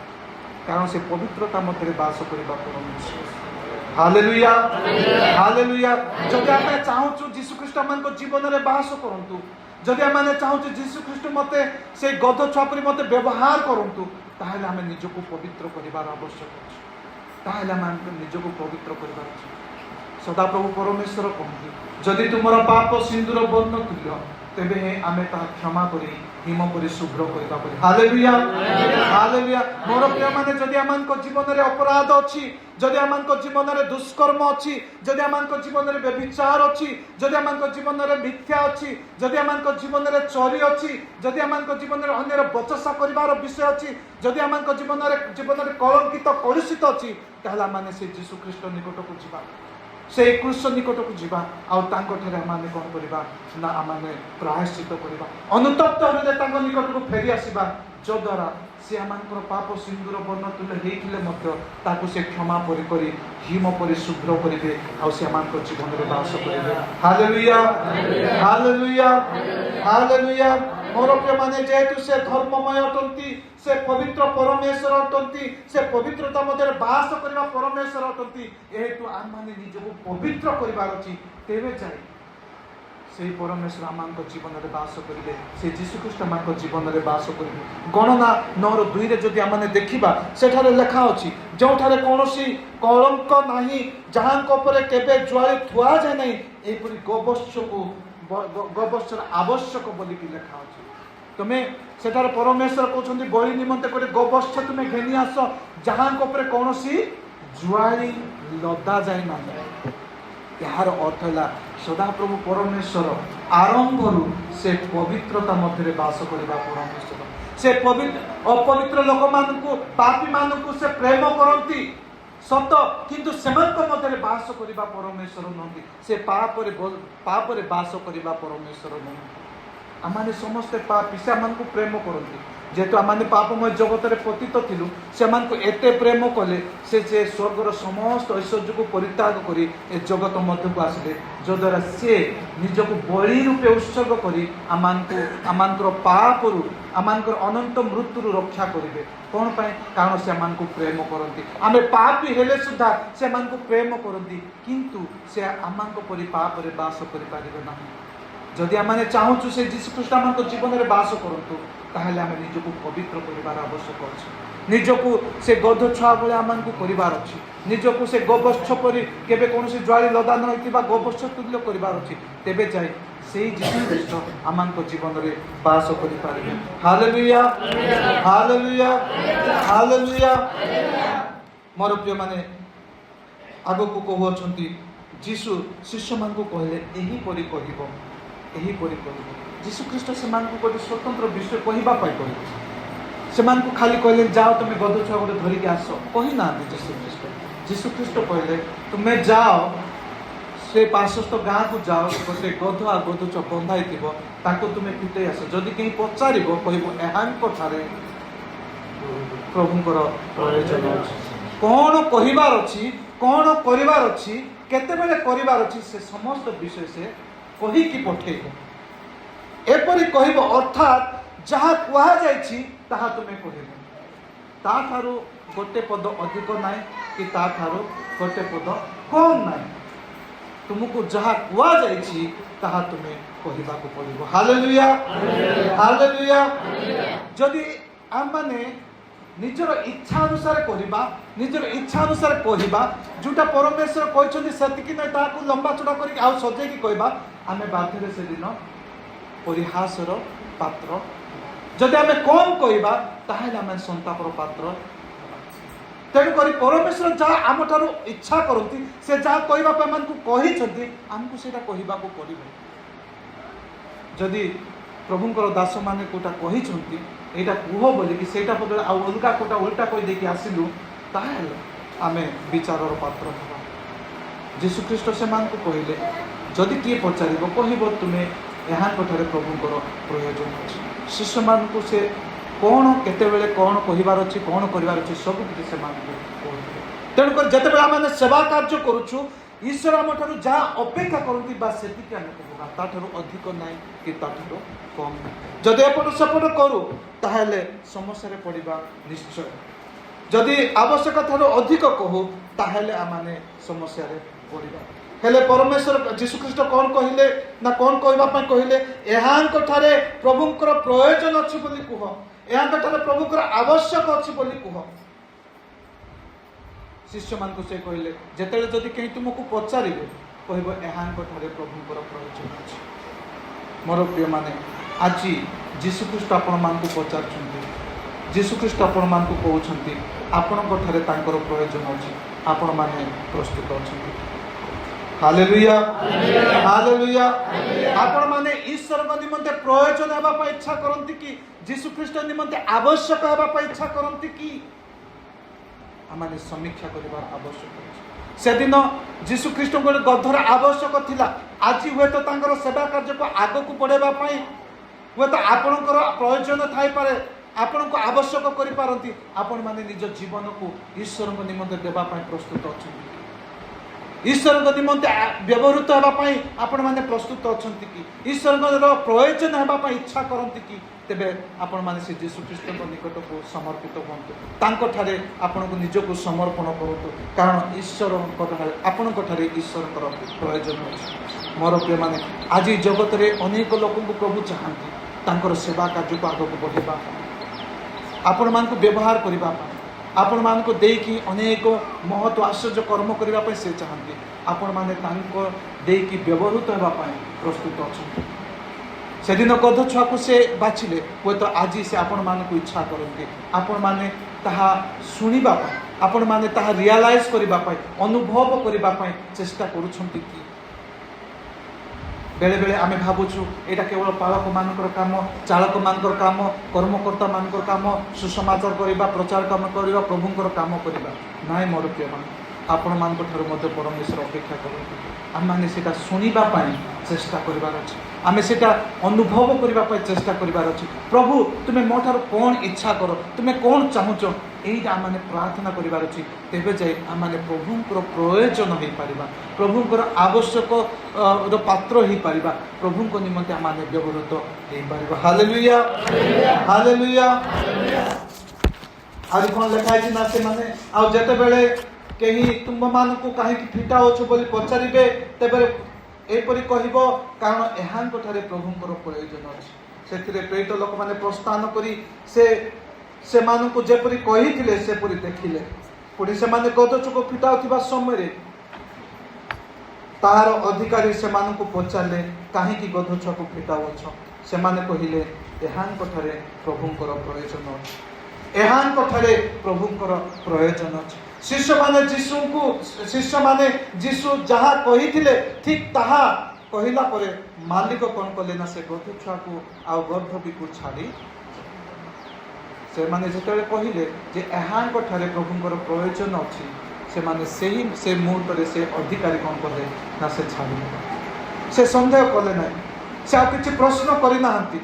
Speaker 1: କାରଣ ସେ ପବିତ୍ରତା ମଧ୍ୟରେ ବାସ କରିବା ପରମେଶ୍ୱର। Hallelujah, hallelujah. ଯଦି ଆମେ ଚାହୁଁଛୁ ଯୀଶୁଖ୍ରୀଷ୍ଟ ଆମଙ୍କ ଜୀବନରେ ବାସ କରନ୍ତୁ, ଯଦି ଆମେ ଚାହୁଁଛୁ ଯୀଶୁଖ୍ରୀଷ୍ଟ ମୋତେ ସେଇ ଗଧ ଛୁଆ ପରି ମୋତେ ବ୍ୟବହାର କରନ୍ତୁ, ତାହେଲେ ଆମେ ନିଜକୁ ପବିତ୍ର କରିବାର ଆବଶ୍ୟକ ଅଛି। ତାହେଲେ ଆମେ ନିଜକୁ ପବିତ୍ର କରିବାର ଅଛି। ସଦାପ୍ରଭୁ ପରମେଶ୍ୱର କହନ୍ତି, ଯଦି ତୁମର ପାପ ସିନ୍ଦୁର ବର୍ଣ୍ଣ ତୁଲ୍ୟ, ତେବେ ଆମେ ତାହା କ୍ଷମା କରି ହିମ ପରି ଶୁଭ୍ର କରିବା ପରି। Hallelujah, hallelujah. ମୋର ପ୍ରିୟମାନେ, ଯଦି ଆମଙ୍କ ଜୀବନରେ ଅପରାଧ ଅଛି, ଯଦି ଆମଙ୍କ ଜୀବନରେ ଦୁଷ୍କର୍ମ ଅଛି, ଯଦି ଆମଙ୍କ ଜୀବନରେ ବ୍ୟଭିଚାର ଅଛି, ଯଦି ଆମଙ୍କ ଜୀବନରେ ମିଥ୍ୟା ଅଛି, ଯଦି ଆମଙ୍କ ଜୀବନରେ ଚୋରି ଅଛି, ଯଦି ଆମଙ୍କ ଜୀବନରେ ଅନ୍ୟର ବଚସା କରିବାର ବିଷୟ ଅଛି, ଯଦି ଆମଙ୍କ ଜୀବନରେ କଳଙ୍କିତ କଳୁଷିତ ଅଛି, ତାହେଲେ ଆମେ ସେ ଯୀଶୁଖ୍ରୀଷ୍ଟ ନିକଟକୁ ଯିବା, সেই କୃଷ ନିକଟକୁ ଯିବା, ଆଉ ତାଙ୍କଠାରେ ଆମେ କ'ଣ କରିବା ନା ଆମେ ପ୍ରାୟଶ୍ଚିତ କରିବା, ଅନୁତପ୍ତ ହୃଦୟ ତାଙ୍କ ନିକଟକୁ ଫେରି ଆସିବା, ଯଦ୍ୱାରା ସେ ଆମଙ୍କର ପାପ ସିନ୍ଦୁର ବର୍ଣ୍ଣ ତୁଲ୍ୟ ହେଇଥିଲେ ମଧ୍ୟ ତାକୁ ସେ କ୍ଷମା କରି ହିମ ପରି ଶୁଭ୍ର କରିବେ, ଆଉ ସେ ଆମଙ୍କ ଜୀବନରେ ବାସ କରିବେ। Hallelujah, hallelujah, hallelujah. ମୋର ପ୍ରିୟମାନେ, ଯେହେତୁ ସେ ଧର୍ମମୟ ଅଟନ୍ତି, ସେ ପବିତ୍ର ପରମେଶ୍ୱର ଅଟନ୍ତି, ସେ ପବିତ୍ରତା ମଧ୍ୟରେ ବାସ କରିବା ପରମେଶ୍ୱର ଅଟନ୍ତି, ଏହେତୁ ଆମମାନେ ନିଜକୁ ପବିତ୍ର କରିବାର ଅଛି, ତେବେ ଯାଇ সেই পরমেশ্বর আমার জীবনের বাস করবে, সেই যীশুখ্রিস্ট আমার জীবনের বাস করবে। গণনা 9:2 যদি আমি দেখা, সেখানে লেখা অছি, যেঠারে কৌশি কলঙ্ক নাহি, যাহাঙ্ক উপরে কেবে জুয়ারি থুয়া যায় নাই, এইপরি গোবর্ষর আবশ্যক বলি লেখা অছি। তুমি সেটার পরমেশ্বর কৌন বলি নিমন্তে করে গোবর্ষ তুমি ঘেনি আস, যাহাঙ্ক উপরে কৌশি জুয়ারি লদা যায় না। यार अर्थ है सदाप्रभु परमेश्वर आरंभरू से पवित्रता मध्य बास करबा परमेश्वर, से अपवित्र लोक मानकु पापी मानकु से प्रेम करती सत, किंतु सेमनक मध्य बास करबा परमेश्वर नहंती, से पापरे बास करबा परमेश्वर नहंती। आमाने समस्ते पापी से आमको प्रेम करती, जेहेतु आम पापमय जगत में पतित थिलु, से एते प्रेम कले से स्वर्गर समस्त ऐश्वर्य को परित्याग कर जगत मध्य को आसिले, जद्वारा से निजक बलि रूपे उत्सर्ग कर आमर पापरू आमर अनंत मृत्यु रक्षा करेंगे। कौन पाए? कारण से आमको प्रेम करती, आम पापी हेले सुधा से प्रेम करती, किंतु से आम परी पाप बास कर जदि आम चाहूँ से जीशुख्रीष्ट आम जीवन में बास करूँ, ताहले आमे निजको पवित्र करिवार आवश्यक अछि निजको से गध छुआ भले आमको करिवार अछि निजको से गोवत्स परि केबे कोनोसी ज्वाली लदा न होइतिबा गोवत्स तुल्य करिवार अछि तेबे जाय सेही जीशु ख्रीष्ट आमको जीवन रे वास करि पारिबे हालेलुया हालेलुया हालेलुया मोर प्रिय माने आगो को कहू अछंती जीशु शिष्य मान को कहले एही परि कहिबो जीशु ख्रीष्ट से मान को गोटे स्वतंत्र विषय कहवा कहले से मान को खाली कहले जाओ तुम गध छुआ गोटे धरिक आस कही ना जीशु ख्रीष्ट कहले तुम्हें जाओ से पार्श्वस्थ गाँ को जाओ गोटे गध आ गध छुआ बंधाई ताको तुम्हें फिटई आस जदि कहीं पचार कह एहांठारे प्रभुंकर प्रयोजन अच्छी कौन कहबार अच्छी कौन करिवार अच्छी केतेबेले करिवार अच्छी से समस्त विषय से कहीकि पठेब एपरी कहब अर्थात जहाँ कह जाइछि ताहा तुमे कहब ता थारु गोटे पद अधिक नाई कि ता थारु गोटे पद कम नाई तुमको जहाँ कह जाइछि ताहा तुमे कहबाको पड़िबो हालेलुया हालेलुया जदि आम माने निजर इच्छा अनुसार करबा निजर इच्छा अनुसार कहबा जोटा परमेश्वर कहछन्ती सेतिकी नै ताकू लंबा चौड़ा करी आ सजे की कहबा आमे बाध्यरे से दिन परिहासर पात्र जदि आमे कम कहबा ताहेले आमे संतापर पात्र तेणु करी परमेश्वर जहाँ आम ठारू इच्छा करती से जहाँ कहबा पे मानकू कहिछन्ती आमको सेटा कहबाको पड़िबो जदि प्रभुंकर दास माने कोटा कहिछन्ती एटा कुह बोली कि सेटा बदले आ अलगा कोटा उल्टा कहि देकी आसिलु ताहेले आमे विचारर पात्र हबा जीशु ख्रीष्ट से मान को कहले जदि किए पचारिबो कहबो तुमे यहाँ कठारे प्रभुंकर प्रयोजन अछि शिष्य मान को से कौन केते बेले कौन कहिबार अछि कौन करिवार अछि सब किछि से मान को कहले तेणु कर जते बेला माने सेवा कार्य करूछु ईश्वर आम ठारू जहाँ अपेक्षा करती बा सेतिके आमे कहबा ता ठारू अधिक नाई कि ता ठारू कम नाई जदि एपट सेपट करू ताहेले समस्या रे पड़िबा निश्चय जदि आवश्यक ठारू अधिक कहू ताहेले आमाने समस्या रे पड़िबा हेले परमेश्वर जीशु ख्रीष्ट कौन कहले ना कौन कहबा पय कहले एहांक ठारे प्रभुंकर प्रयोजन अछि बोली कह एहांक ठारे प्रभुंकर आवश्यक अछि बोली कह शिष्य मान को से कहले जेतेले जदि कहीं तुमको पचारिबे कहबो एहांक ठारे प्रभुंकर प्रयोजन अछि मोर प्रिय माने आज जीशु ख्रीष्ट आपण मान को पचारछन्ती जीशु ख्रीष्ट आपण मान को कहउछन्ती आपण ठारे तांकर प्रयोजन अछि आपण माने प्रस्तुत अछन्ती हालेलुया हालेलुया आपण माने ईश्वर को निमंते प्रयोजन हेबा पय इच्छा करंती कि जीशु ख्रीष्ट निमंते आवश्यक हेबा पय इच्छा करंती कि आमाने समीक्षा करिबार आवश्यक अछि सेदिन जीशु ख्रीष्ट को गधर आवश्यक थिला आज हुए तो तांकर सेवा कार्य को आगो को बढ़ेबा पय हुए तो आपणकर प्रयोजन थाई पारे आपण को आवश्यक करि पारंती आपण माने निज जीवन को ईश्वर को निमंते देबा पय प्रस्तुत अछंती ईश्वर को निमंते व्यवहृत हेबा पय आपण माने प्रस्तुत अछंती कि ईश्वर को प्रयोजन हेबा पय इच्छा करंती कि तेबे आपण माने से जीशु ख्रीष्ट को निकट को समर्पित होंतु तांको ठारे आपण को निज को समर्पण करतु कारण ईश्वर को ठारे आपण को ठारे ईश्वर को प्रयोजन अछि मोर प्रिय माने आज जगत रे अनेक लोक को प्रभु चाहंती तांकर सेवा कार्य को आगो को बढ़ेबा आपण मान को व्यवहार करबा आपण मान को देकी अनेक महत्व आश्चर्य कर्म करबा पय से चाहंती आपण माने तांको देकी व्यवहृत हेबा पय प्रस्तुत अछंती सेदिन गध छुआ को से बाछिले हुए तो आज से आपण मान को इच्छा करते आपण माने ताहा सुनिबा पय आपण माने ताहा रियलाइज करबा पय अनुभव करबा पय चेष्टा करूछंती कि बेले बेले आमे भाबुछु एटा केवल पालक मानकर काम चालक मानकर काम कर्मकर्ता मानकर काम सुसमाचार करबा प्रचार काम करबा प्रभुंकर काम करबा नाय मोर प्रिय मान आपण मानकर ठार मध्य परमेश्वर अपेक्षा करते आम माने सेटा सुनिबा पय चेष्टा करबार अछि आमे सेटा अनुभव करबा पय चेष्टा करबार अछि प्रभु तुमे मोठार कोन इच्छा करो तुमे कोन चाहुचो एइटा आमाने प्रार्थना करबार अछि तेबे जाय आमाने प्रभुंकर प्रयोजन होई परिबा प्रभुंकर आवश्यक रो पात्र होई परिबा प्रभुंको निमंते आमाने व्यवहृत होई परिबा हालेलुया हालेलुया आज कोन लिखा अछि ना से माने आ जते बेले कहीं तुम मान को कहीं की फिटा होछ बोली पचारिबे तेबे एपरि कहिबो कारण एहान कोठारे प्रभुंकर प्रयोजन अछि ସେଥିରେ ପ୍ରେରିତ ଲୋକମାନେ ପ୍ରସ୍ଥାନ କରି ସେମାନଙ୍କୁ ଯେପରି କହିଥିଲେ ସେପରି ଦେଖିଲେ। ପୁଣି ସେମାନେ ଗଦଚକ ଫିଟାଉଥିବା ସମୟରେ ତାହାର ଅଧିକାରୀ ସେମାନଙ୍କୁ ପଚାରିଲେ, କାହିଁକି ଗଦଛୁଆକୁ ଫିଟାଉଛ? ସେମାନେ କହିଲେ, ଏହାଙ୍କଠାରେ ପ୍ରଭୁଙ୍କର ପ୍ରୟୋଜନ ଅଛି। ଏହାଙ୍କଠାରେ ପ୍ରଭୁଙ୍କର ପ୍ରୟୋଜନ ଅଛି। ଶିଷ୍ୟମାନେ ଯୀଶୁ ଯାହା କହିଥିଲେ ଠିକ୍ ତାହା କହିଲା ପରେ ମାଲିକ କ'ଣ କଲେ ନା ସେ ଗଦଛୁଆକୁ ଆଉ ଗର୍ଭବତୀକୁ ଛାଡ଼ି ସେମାନେ ଯେତେବେଳେ କହିଲେ ଯେ ଏହାଙ୍କଠାରେ ପ୍ରଭୁଙ୍କର ପ୍ରୟୋଜନ ଅଛି, ସେମାନେ ସେ ମୁହୂର୍ତ୍ତରେ ସେ ଅଧିକାରୀ କ'ଣ କଲେ ନା ସେ ଛାଡ଼ିଲେ। ସେ ସନ୍ଦେହ କଲେ ନାହିଁ, ସେ ଆଉ କିଛି ପ୍ରଶ୍ନ କରିନାହାନ୍ତି।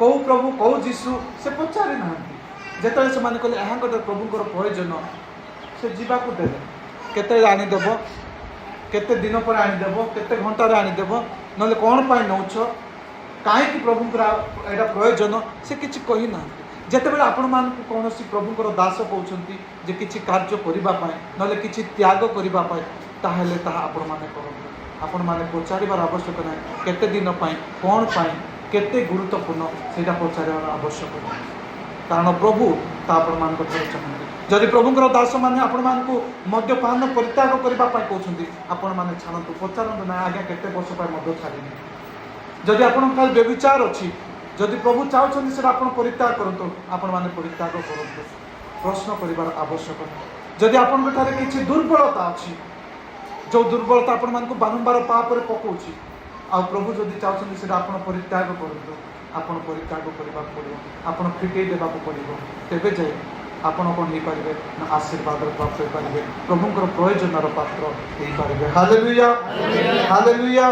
Speaker 1: କେଉଁ ପ୍ରଭୁ କେଉଁ ଯୀଶୁ ସେ ପଚାରି ନାହାନ୍ତି। ଯେତେବେଳେ ସେମାନେ କହିଲେ ଏହାଙ୍କଠାରେ ପ୍ରଭୁଙ୍କର ପ୍ରୟୋଜନ, ସେ ଯିବାକୁ ଦେଲେ। କେତେବେଳେ ଆଣିଦେବ, କେତେ ଦିନ ପରେ ଆଣିଦେବ, କେତେ ଘଣ୍ଟାରେ ଆଣିଦେବ, ନହେଲେ କ'ଣ ପାଇଁ ନେଉଛ, କାହିଁକି ପ୍ରଭୁଙ୍କର ଏଇଟା ପ୍ରୟୋଜନ, ସେ କିଛି କହିନାହାନ୍ତି। ଯେତେବେଳେ ଆପଣମାନଙ୍କୁ କୌଣସି ପ୍ରଭୁଙ୍କର ଦାସ କହୁଛନ୍ତି ଯେ କିଛି କାର୍ଯ୍ୟ କରିବା ପାଇଁ, ନହେଲେ କିଛି ତ୍ୟାଗ କରିବା ପାଇଁ, ତାହେଲେ ତାହା ଆପଣମାନେ କରନ୍ତୁ। ଆପଣମାନେ ପଚାରିବାର ଆବଶ୍ୟକ ନାହିଁ କେତେ ଦିନ ପାଇଁ, କ'ଣ ପାଇଁ, କେତେ ଗୁରୁତ୍ୱପୂର୍ଣ୍ଣ, ସେଇଟା ପଚାରିବାର ଆବଶ୍ୟକ ନାହିଁ। କାରଣ ପ୍ରଭୁ ତା ଆପଣମାନଙ୍କ ଠାରୁ ଚାହାନ୍ତି। ଯଦି ପ୍ରଭୁଙ୍କର ଦାସମାନେ ଆପଣମାନଙ୍କୁ ମଦ୍ୟପାନ ପରିତ୍ୟାଗ କରିବା ପାଇଁ କହୁଛନ୍ତି, ଆପଣମାନେ ଛାଡ଼ନ୍ତୁ, ପଚାରନ୍ତୁ ନାହିଁ ଆଜ୍ଞା କେତେ ବର୍ଷ ପାଇଁ ମଦ୍ୟ ଛାଡ଼ିନି। ଯଦି ଆପଣଙ୍କ ଠାରେ ବ୍ୟଭିଚାର ଅଛି, ଯଦି ପ୍ରଭୁ ଚାହୁଁଛନ୍ତି ସେଟା ଆପଣ ପରିତ୍ୟାଗ କରନ୍ତୁ, ଆପଣମାନେ ପରିତ୍ୟାଗ କରନ୍ତୁ। ପ୍ରଶ୍ନ କରିବାର ଆବଶ୍ୟକ ନାହିଁ। ଯଦି ଆପଣଙ୍କ ଠାରେ କିଛି ଦୁର୍ବଳତା ଅଛି, ଯେଉଁ ଦୁର୍ବଳତା ଆପଣମାନଙ୍କୁ ବାରମ୍ବାର ପାପରେ ପକାଉଛି, ଆଉ ପ୍ରଭୁ ଯଦି ଚାହୁଁଛନ୍ତି ସେଟା ଆପଣ ପରିତ୍ୟାଗ କରନ୍ତୁ, ଆପଣ ପରିତ୍ୟାଗ କରିବାକୁ ପଡ଼ିବ, ଆପଣ ଫିଟେଇ ଦେବାକୁ ପଡ଼ିବ। ତେବେ ଯାଇ ଆପଣ କ'ଣ ହେଇପାରିବେ ନା ଆଶୀର୍ବାଦର ପ୍ରାପ୍ତ ହେଇପାରିବେ, ପ୍ରଭୁଙ୍କର ପ୍ରୟୋଜନର ପାତ୍ର ହେଇପାରିବେ। Hallelujah, hallelujah.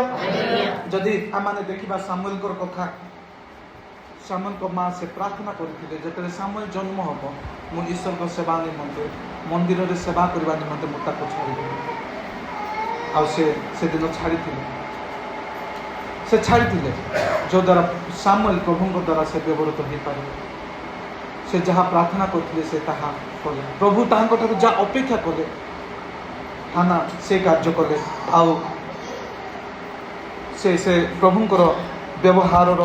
Speaker 1: ଯଦି ଆମମାନେ ଦେଖିବା ସାମୁଏଲଙ୍କର କଥା, ସାମୁଏଲଙ୍କ ମା ସେ ପ୍ରାର୍ଥନା କରିଥିଲେ ଯେତେବେଳେ ସାମୁଏଲ ଜନ୍ମ ହେବ, ମୁଁ ଈଶ୍ୱରଙ୍କ ସେବା ନିମନ୍ତେ ମନ୍ଦିରରେ ସେବା କରିବା ନିମନ୍ତେ ମୁଁ ତାକୁ ଛାଡ଼ିଦେବି। ଆଉ ସେଦିନ ଛାଡ଼ିଥିଲେ ଯଦ୍ୱାରା ସାମୁଏଲ ପ୍ରଭୁଙ୍କ ଦ୍ୱାରା ସେ ବ୍ୟବହୃତ ହେଇପାରିବେ। ସେ ଯାହା ପ୍ରାର୍ଥନା କରିଥିଲେ ସେ ତାହା କଲେ। ପ୍ରଭୁ ତାହାଙ୍କଠାରୁ ଯାହା ଅପେକ୍ଷା କଲେ, ହାନା ସେ କାର୍ଯ୍ୟ କଲେ। ଆଉ ସେ ପ୍ରଭୁଙ୍କର ବ୍ୟବହାରର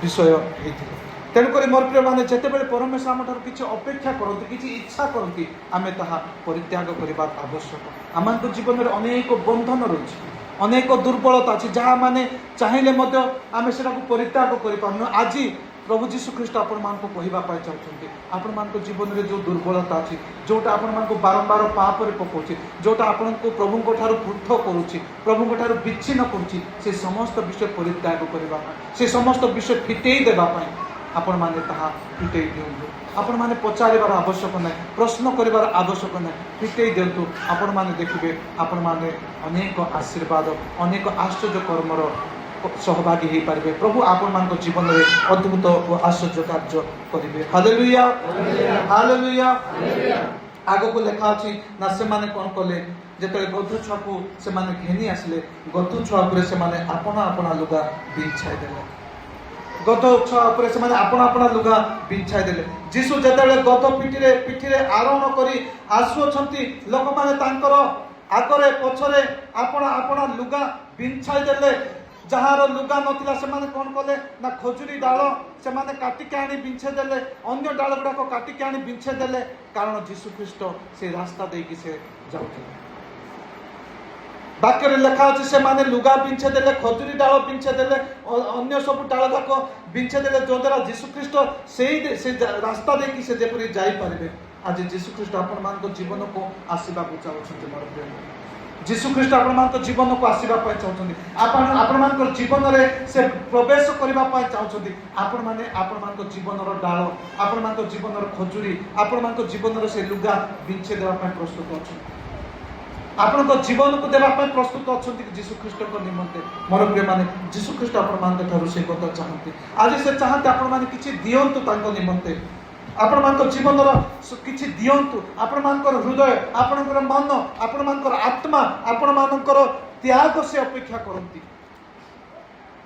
Speaker 1: ବିଷୟ ହେଇଥିଲେ। ତେଣୁକରି ମୋର ପ୍ରିୟମାନେ, ଯେତେବେଳେ ପରମେଶ୍ୱର ଆମଠାରୁ କିଛି ଅପେକ୍ଷା କରନ୍ତି, କିଛି ଇଚ୍ଛା କରନ୍ତି, ଆମେ ତାହା ପରିତ୍ୟାଗ କରିବା ଆବଶ୍ୟକ। ଆମମାନଙ୍କ ଜୀବନରେ ଅନେକ ବନ୍ଧନ ରହିଛି, ଅନେକ ଦୁର୍ବଳତା ଅଛି, ଯାହା ମାନେ ଚାହିଁଲେ ମଧ୍ୟ ଆମେ ସେଟାକୁ ପରିତ୍ୟାଗ କରିପାରୁନୁ। ଆଜି ପ୍ରଭୁ ଯୀଶୁ ଖ୍ରୀଷ୍ଟ ଆପଣମାନଙ୍କୁ କହିବା ପାଇଁ ଚାହୁଁଛନ୍ତି, ଆପଣମାନଙ୍କ ଜୀବନରେ ଯେଉଁ ଦୁର୍ବଳତା ଅଛି, ଯେଉଁଟା ଆପଣମାନଙ୍କୁ ବାରମ୍ବାର ପାପରେ ପକାଉଛି, ଯେଉଁଟା ଆପଣଙ୍କୁ ପ୍ରଭୁଙ୍କ ଠାରୁ ପୃଥକ କରୁଛି, ପ୍ରଭୁଙ୍କ ଠାରୁ ବିଚ୍ଛିନ୍ନ କରୁଛି, ସେ ସମସ୍ତ ବିଷୟ ପରିତ୍ୟାଗ କରିବା ପାଇଁ, ସେ ସମସ୍ତ ବିଷୟ ଫିଟେଇ ଦେବା ପାଇଁ ଆପଣମାନେ ତାହା ଫିଟେଇ ଦିଅନ୍ତୁ। ଆପଣମାନେ ପଚାରିବାର ଆବଶ୍ୟକ ନାହିଁ, ପ୍ରଶ୍ନ କରିବାର ଆବଶ୍ୟକ ନାହିଁ, ଫିଟେଇ ଦିଅନ୍ତୁ। ଆପଣମାନେ ଦେଖିବେ ଆପଣମାନେ ଅନେକ ଆଶୀର୍ବାଦ, ଅନେକ ଆଶ୍ଚର୍ଯ୍ୟ କର୍ମର ସହଭାଗୀ ହେଇପାରିବେ। ପ୍ରଭୁ ଆପଣମାନଙ୍କ ଜୀବନରେ ଅଦ୍ଭୁତ ଓ ଆଶ୍ଚର୍ଯ୍ୟ କାର୍ଯ୍ୟ କରିବେ। Hallelujah, hallelujah. ଆଗକୁ ଲେଖା ଅଛି ନା ସେମାନେ କ'ଣ କଲେ, ଯେତେବେଳେ ଗଧଛୁଆକୁ ସେମାନେ ଘେନି ଆସିଲେ, ଗଧଛୁଆ ଉପରେ ସେମାନେ ଆପଣା ଲୁଗା ବିଛାଇ ଦେଲେ। ଗଧଛୁଆ ଉପରେ ସେମାନେ ଆପଣା ଲୁଗା ବିଛାଇ ଦେଲେ। ଯୀଶୁ ଯେତେବେଳେ ଗଧ ପିଠିରେ ଆରୋହଣ କରି ଆସୁଅଛନ୍ତି, ଲୋକମାନେ ତାଙ୍କର ଆଗରେ ପଛରେ ଆପଣା ଲୁଗା ବିଛାଇ ଦେଲେ। ଯାହାର ଲୁଗା ନଥିଲା ସେମାନେ କ'ଣ କଲେ ନା ଖଜୁରୀ ଡାଳ ସେମାନେ କାଟିକି ଆଣି ବିଛେଇ ଦେଲେ, ଅନ୍ୟ ଡାଳ ଗୁଡ଼ାକ କାଟିକି ଆଣି ବିଛେଇ ଦେଲେ। କାରଣ ଯୀଶୁ ଖ୍ରୀଷ୍ଟ ସେ ରାସ୍ତା ଦେଇକି ସେ ଯାଉଥିଲେ। ବାକ୍ୟରେ ଲେଖା ଅଛି ସେମାନେ ଲୁଗା ବିଛେଇ ଦେଲେ, ଖଜୁରୀ ଡାଳ ବିଛେଇ ଦେଲେ, ଅନ୍ୟ ସବୁ ଡାଳ ଯାକ ବିଛେଇ ଦେଲେ, ଯଦ୍ୱାରା ଯୀଶୁ ଖ୍ରୀଷ୍ଟ ସେ ରାସ୍ତା ଦେଇକି ସେ ଯେପରି ଯାଇପାରିବେ। ଆଜି ଯୀଶୁ ଖ୍ରୀଷ୍ଟ ଆପଣମାନଙ୍କ ଜୀବନକୁ ଆସିବାକୁ ଚାହୁଁଛନ୍ତି। ମୋର ପ୍ରିୟ, ଯୀଶୁ ଖ୍ରୀଷ୍ଟ ଆପଣମାନଙ୍କ ଜୀବନକୁ ଆସିବା ପାଇଁ ଚାହୁଁଛନ୍ତି, ଆପଣମାନଙ୍କ ଜୀବନରେ ସେ ପ୍ରବେଶ କରିବା ପାଇଁ ଚାହୁଁଛନ୍ତି। ଆପଣମାନେ ଆପଣମାନଙ୍କ ଜୀବନର ଡାଳ, ଆପଣମାନଙ୍କ ଜୀବନର ଖଜୁରୀ, ଆପଣମାନଙ୍କ ଜୀବନର ସେ ଲୁଗା ବିଛେଇ ଦେବା ପାଇଁ ପ୍ରସ୍ତୁତ ଅଛନ୍ତି, ଆପଣଙ୍କ ଜୀବନକୁ ଦେବା ପାଇଁ ପ୍ରସ୍ତୁତ ଅଛନ୍ତି ଯୀଶୁ ଖ୍ରୀଷ୍ଟଙ୍କ ନିମନ୍ତେ। ମୋର ପ୍ରିୟମାନେ, ଯୀଶୁ ଖ୍ରୀଷ୍ଟ ଆପଣମାନଙ୍କ ଠାରୁ ସେ କଥା ଚାହାନ୍ତି। ଆଜି ସେ ଚାହାନ୍ତି ଆପଣମାନେ କିଛି ଦିଅନ୍ତୁ ତାଙ୍କ ନିମନ୍ତେ, ଆପଣମାନଙ୍କ ଜୀବନର କିଛି ଦିଅନ୍ତୁ। ଆପଣମାନଙ୍କର ହୃଦୟ, ଆପଣଙ୍କର ମନ, ଆପଣମାନଙ୍କର ଆତ୍ମା, ଆପଣମାନଙ୍କର ତ୍ୟାଗ ସେ ଅପେକ୍ଷା କରନ୍ତି।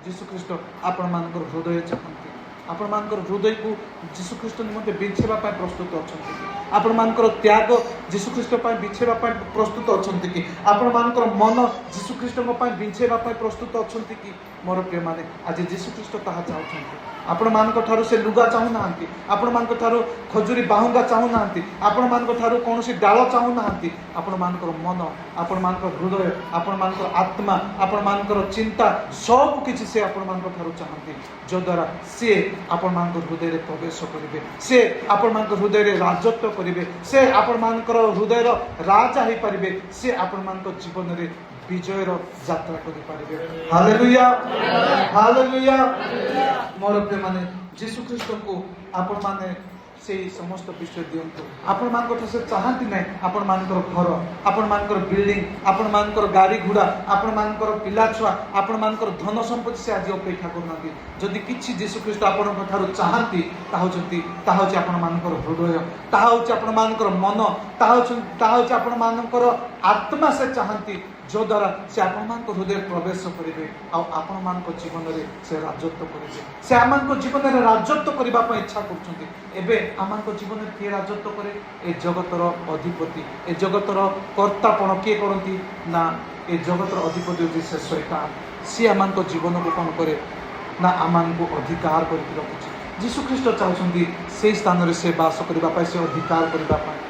Speaker 1: ଯୀଶୁ ଖ୍ରୀଷ୍ଟ ଆପଣମାନଙ୍କର ହୃଦୟ ଚାହାନ୍ତି, आपण मानकर हृदय को जीशु ख्रीष्ट निमंते बिछेबा पाए प्रस्तुत अछंती आपण मानकर त्याग जीशु ख्रीष्ट पाए बिछेबा पाए प्रस्तुत अछंती कि आपण मानकर मन जीशु ख्रीष्ट पाए बिछेबा पाए प्रस्तुत अछंती कि मोर प्रिय माने आज जीशु ख्रीष्ट ताहा चाहुछंती आपण मानक ठारू से लुगा चाहू नांती आपण मानक ठारू खजुरी बाहुंगा चाहू नांती आपण मानक ठारू कोनोसी डाल चाहू नांती आपण मानकर मन आपण मानकर हृदय आपण मानकर आत्मा आपण मानकर चिंता सब किछि से आपण मानक ठारू चाहंती जो द्वारा से आपण मानकर हृदय रे प्रवेश करिवे से आपण मानकर हृदय रे राजत्व करिवे से आपण मानकर हृदय रो राजा ही परिबे से आपण मानकर जीवन रे विजय रो यात्रा करि परिबे हालेलुया हालेलुया मोर प्रिय माने जीशु ख्रीष्ट को आपण माने से समस्त विषय दियंतु आपण मानकर से चाहती नहीं आपण मानकर घर आपण मानकर बिल्डिंग आपण मानकर गाड़ी घोड़ा आपण मानकर पिला छुआ आपण मानकर धन संपत्ति से आज अपेक्षा करनाती जदि किछि जीशु ख्रीष्ट आपण ठारू चाहती ताहोची आपण मानकर हृदय ताहोची आपण मानकर मन ताहोची आपण मानकर आत्मा से चाहती जो द्वारा से आपण मान को हृदय प्रवेश करेंगे आपण मान को जीवन रे से राजत्व करेंगे से आमान को जीवन रे राजत्व करबा पर इच्छा करछंती एबे आमान को जीवन रे के राजत्व करे ए जगतर अधिपति ए जगतर कर्तापण के करंती ना ए जगतर अधिपति होती से शैतान सी आमान को जीवन को कोन करे ना आमान को अधिकार करके रखुची जीशु ख्रीष्ट चाहछंती से स्थान रे से वास करबा पर से अधिकार करबा पर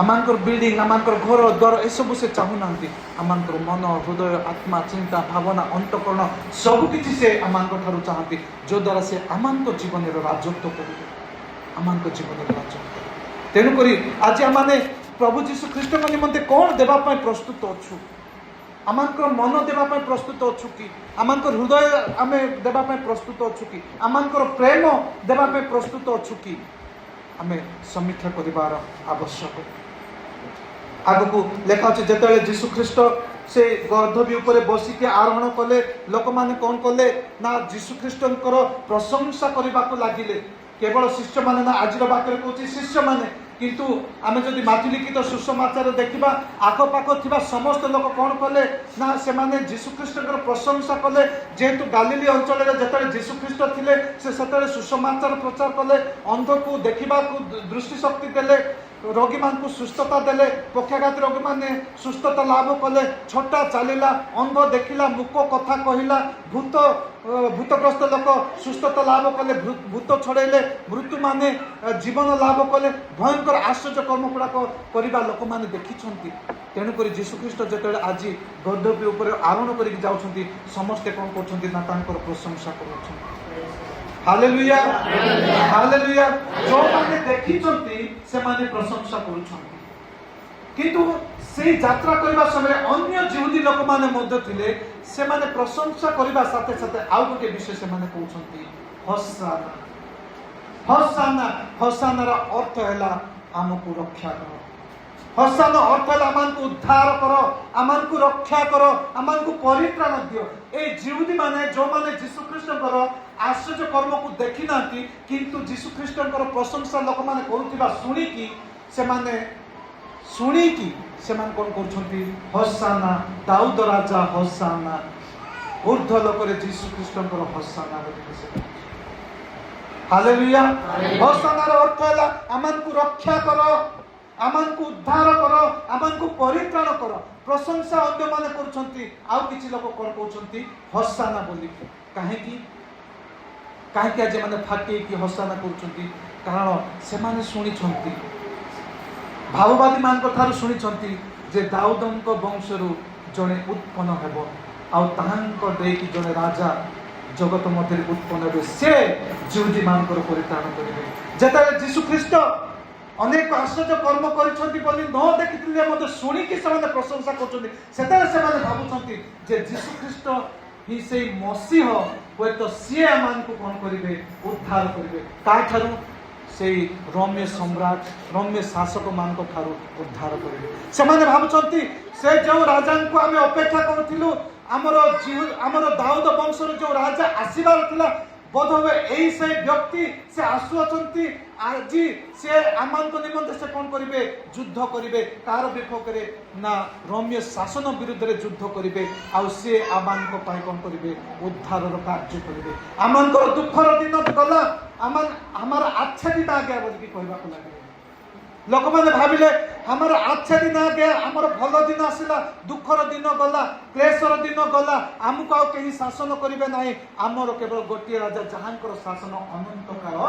Speaker 1: आमानकर बिल्डिंग आमानकर घर द्वार ए सब से चाहू नांती आमानकर मन हृदय आत्मा चिंता भावना अंतकरण सब किछि से आमानकर ठारू चाहती जो द्वारा से आमानकर जीवन रे राजत्व करिवे आमानकर जीवन रे राजत्व तेनु करी आज आमाने प्रभु जीशु ख्रीष्ट को निमंते कोन देबा पय प्रस्तुत अछु आमानकर मन देबा पय प्रस्तुत अछु कि आमानकर हृदय आमे देबा पय प्रस्तुत अछु कि आमानकर प्रेम देबा पय प्रस्तुत अछु कि आमे समीक्षा करिवार आवश्यक आगु को लेखा अछि जेतले जीशु ख्रीष्ट से गधबी ऊपर बसिके आरोहण कले लोक माने कोन कले ना जीशु ख्रीष्टंकर प्रशंसा करबा को लागिले केवल शिष्य माने ना आजिर बाकर कहछि शिष्य माने किंतु आमे जदि माथि लिखित सुसमाचार देखिबा आखो पाखो थिबा समस्त लोक कोन कले ना से माने जीशु ख्रीष्टंकर प्रशंसा कले जेतु गालिली अंचल रे जेतले जीशु ख्रीष्ट थिले से सेतले सुसमाचार प्रचार कले अंध को देखिबा को दृष्टि शक्ति देले रोगी मान को सुस्थता देले पक्षाघात रोगी माने सुस्थता लाभ कले छोटा चलिला अंध देखिला मुख कथा कहिला भूतग्रस्त लोक सुस्थता लाभ कले भूत छड़ेले मृत्यु माने जीवन लाभ कले भयंकर आश्चर्य कर्म गुड़ाक करवा लोक माने देखिछंती तेणुक जीशु ख्रीष्ट जेतले आज गद्दपी ऊपर आरोहण करके जाउछंती समस्ते कोन करछंती ना तांकर प्रशंसा करूछंती हालेलुया हालेलुया जो माने देखिछंती से माने प्रशंसा करूछंती किंतु से यात्रा करबा समय अन्य यहूदी लोक माने मध्य थिले से माने प्रशंसा करबा साथे साथे आउ गोटे विषय से माने कहउछंती होसाना होसाना होसाना रा अर्थ हैला हमकु रक्षा करो होसाना अर्थ हैला आमान को उद्धार करो आमान को रक्षा करो आमान को परित्राण दियो ए यहूदी माने जो माने जीशु ख्रीष्टकर आश्चर्य कर्म को देखि नांती किंतु जीशु ख्रीष्टकर प्रशंसा लोक माने करूथिबा सुनी की से माने कोन करछंती होसाना दाऊद राजा होसाना ऊर्ध्व लोक रे जीशु ख्रीष्टकर होसाना बोली हालेलुया होसाना रो अर्थ हैला आमान को रक्षा करो आमान को उद्धार करो आमान को परित्राण करो प्रशंसा अन्य माने करछंती आउ किछि लोक कोन कहउछंती होसाना बोली काहे आज माने फाटे कि होसाना करछंती कारण से माने सुनी छंती भाववादी मान ठारू शुणी जे दाऊदंक वंशरू जड़े उत्पन्न हेब आउ ताहांक देकी जड़े राजा जगत मध्य उत्पन्न हेबे से यहूदी मानकर परित्राण करिवे जेतले जीशु ख्रीष्ट अनेक आश्चर्य कर्म करिसंती बोली न देखिथिले मते सुनी कि से प्रशंसा करछंती सेतले से माने भाबुछंती जे जीशु ख्रीष्ट ही से मसीह होय तो से मान को कोन करिवे उद्धार करिवे ता ठारू से रोम्य सम्राट रोम्य शासक मान को ठारू उद्धार करिवे से माने भाबुछंती से जो राजा को हमें अपेक्षा करथिलु हमरो दाऊद वंशर जो राजा आसीबार थिला बोध हुए यही से व्यक्ति से आसुअछंती आज से आमान निमंते से कौन करिवे युद्ध करिवे कार विपक्षरे ना रोमियो शासन विरुद्ध रे युद्ध करिवे आ से आमान को पाई कौन करिवे उद्धार रो कार्य करिवे आमान को दुखर दिन गला आमान हमारा अच्छा दिन आ गया बोली कहबा को लागे लोक मैंने भाविले हमार अच्छा दिन आ गया हमार भल दिन आसला दुखर दिन गला क्लेशर दिन गला आमको आ कहीं शासन करेंगे ना आमर केवल गोटे राजा जहाँ शासन अनंत काल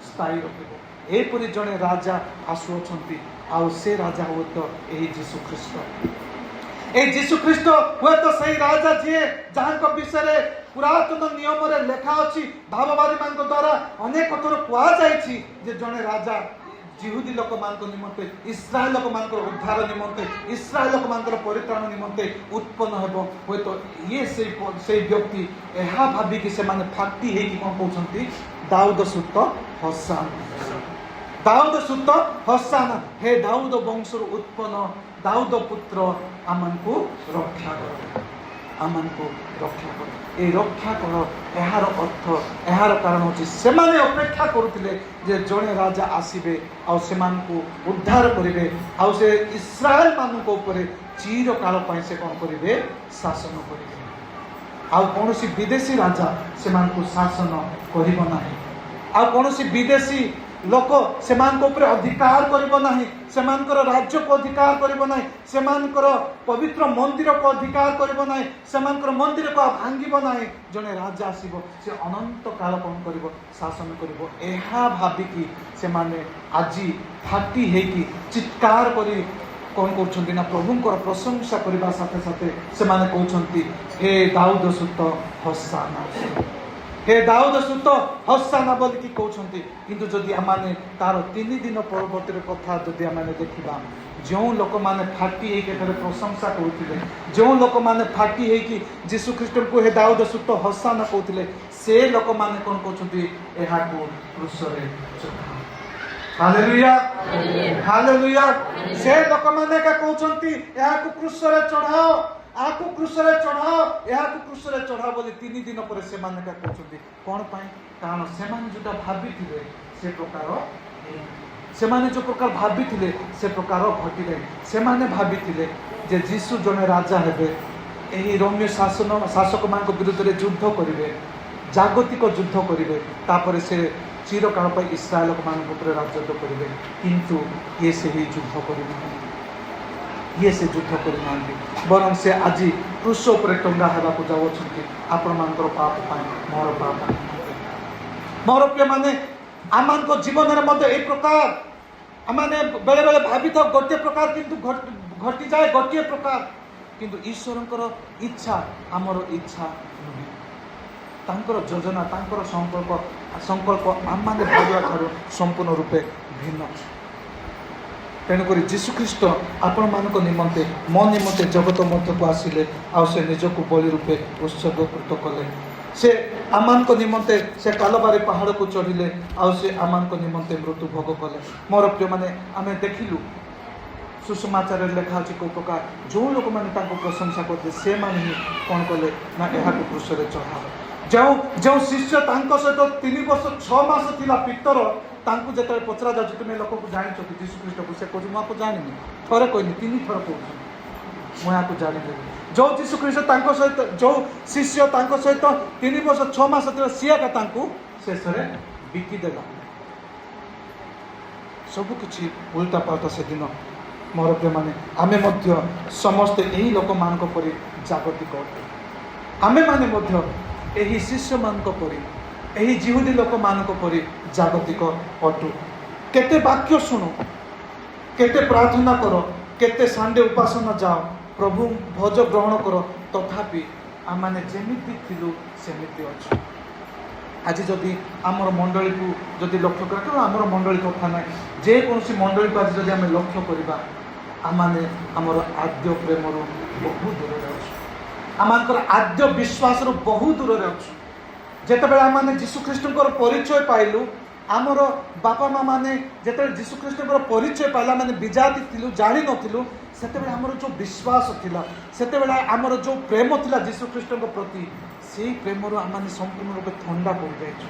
Speaker 1: स्थायी रखिब एपरी जड़े राजा आसुअछंती आ से राजा हुए तो यही जीशु ख्रीस्ट ए जीशु ख्रीस्ट हुए तो सही राजा जी जहाँ विषय पुरातन नियम रे लेखा अच्छी भाववादी मान द्वारा अनेक थर कहुई जड़े राजा जिहुदी लोक मान निमंते इस्राएल लोक मान उद्धार निमंते इस्राएल लोक मान परित्राण निमंते उत्पन्न हेबो होय तो ये से व्यक्ति एहा भाबी कि से माने फाटी हे कि कोन कहउछंती दाऊद सुत होसाना दाऊद सुत होसाना हे दाऊद वंशर उत्पन्न दाऊद पुत्र आमनको रक्षा कर आमनको रक्षा कर ए रक्षा कर एहार अर्थ एहार कारण होची से माने अपेक्षा करुथिले जे जणे राजा आसीबे आ सेमानकु उद्धार करिवे आ से इस्राएल मानको ऊपर चिर काल पई से कोन करिवे शासन करिवे आ कोनोसी विदेशी राजा सेमानकु शासन करिवो नाही आ कोनोसी विदेशी लोक सेमानक ऊपर अधिकार करिवो नाही सेमानकर राज्य को अधिकार करिवो नाही सेमानकर पवित्र मंदिर को अधिकार करिवो नाही सेमानकर मंदिर को भांगिबो नाही जने राजा आसीबो से अनंत काल कोन करिवो शासन करिवो एहा भाबिकी से माने आजी फाटी हेकी चित्कार करी कौन करछंती ना प्रभुंकर प्रशंसा करबा साथे साथे से माने कहउछंती हे दाऊद सुत होसाना हे दाऊद सुत होसाना बोली कि कहउछंती किंतु जदि आमाने तार 3 दिन परवर्ती कथा जदि आमाने देखिबा जो लोक माने फाटी हे के प्रशंसा करथिले जो लोक माने फाटी हे कि यीशु ख्रीष्ट को हे दाऊद सुत होसाना कहथिले से लोक माने कोन कहउछंती एहा को क्रूस रे चढ़ाओ हालेलुया हालेलुया से लोक माने का कहउछंती एहा को क्रूस रे चढ़ाओ आकु क्रूस रे चढ़ाओ एहाकु क्रूस रे चढ़ाओ बोली 3 दिन पर से माने का कहउछंती कोन पई कारण से मान जोटा भाबिथिले से प्रकार से माने जो प्रकार भाबिथिले से प्रकार घटिले से माने भाबिथिले जे यीशु जने राजा हेबे एही रोमियो शासक मान विरुद्ध रे युद्ध करिवे जागतिक युद्ध करिवे तापर से चिर काल पर इस्राएल मान ऊपर राजत्व करिवे किंतु ये से ही युद्ध करिवे ये से युद्ध करना बरं से आज क्रूस उपर टंगा हेबाकु जाउछंती आपण मानकर पाप पाई मोर पाप मोर प्रिय माने आमान को जीवन रे मध्य ए प्रकार आमाने बेले बेले भाबित गोटे प्रकार किंतु घटी जाए गोटे प्रकार किंतु ईश्वरंकर इच्छा हमर इच्छा नुहे तांकर योजना तांकर संकल्प आमाने भाबिया थारो संपूर्ण रूपे भिन्न तेणुक यीशु ख्रीष्ट आपण मान निमंते मो निमंते जगत मध्य को आसिले आ से निजक बलि रूपे उत्सर्गीकृत कले से आमान निमंते से कालबारी पहाड़ को चढ़िले आ से आमान निमंते मृत्यु भोग कले मोर प्रिय माने आमे देखिलु सुसमाचार लेखा अच्छी को प्रकार जो लोक मैंने प्रशंसा करते से माने ही कौन कले ना यहाँ क्रूस रे चढ़ा जो जो शिष्य सहित 3 वर्ष 6 मास थिला पितर तांकु जेतले पचरा जाउछ तुमे लोक को जानि छ यीशु ख्रीष्ट को से को म को जानि थरे कहनी 3 थर कहू म याको जानि जो यीशु ख्रीष्ट तांको सहित जो शिष्य तांको सहित 3 वर्ष 6 मास थिला सिया का तांकु शेष रे बिकी देला सब किछि उल्टा पाल्टा से दिन मोर प्रिय माने आमे मध्य समस्त एही लोक मानक परि जागतिक आमे माने मध्य एही शिष्य मानक परि एही जिहुदी लोक मानक परि जागतिक अटु केते वाक्य सुनो केते प्रार्थना करो केते संडे उपासना जाओ प्रभु भोज ग्रहण करो तथापि आमाने जेमिति थिलु सेमिति अछि आज जदि आमर मंडली को जदि लक्ष्य करा केवल आमर मंडली कथा ना जे कोनसी मंडली को आज जदि आमे लक्ष्य करिबा आमाने आमर आद्य प्रेम रो बहुत दूर रे अछि आमानकर आद्य विश्वास रो बहुत दूर रे अछि जेतेबेले आमाने यीशु ख्रीष्टकर परिचय पाइलु आमर बापा माँ मैंने जिते जीशुख्रीष्ट परिचय पाइला मैंने विजाति थिलु जानी नथिलु सेते बेले आमर जो विश्वास थिला सेते बेले आमर जो प्रेम थिला जीशुख्रीष्ट प्रति से प्रेम आम मैंने संपूर्ण रूपे थंडा पड़ जाइछु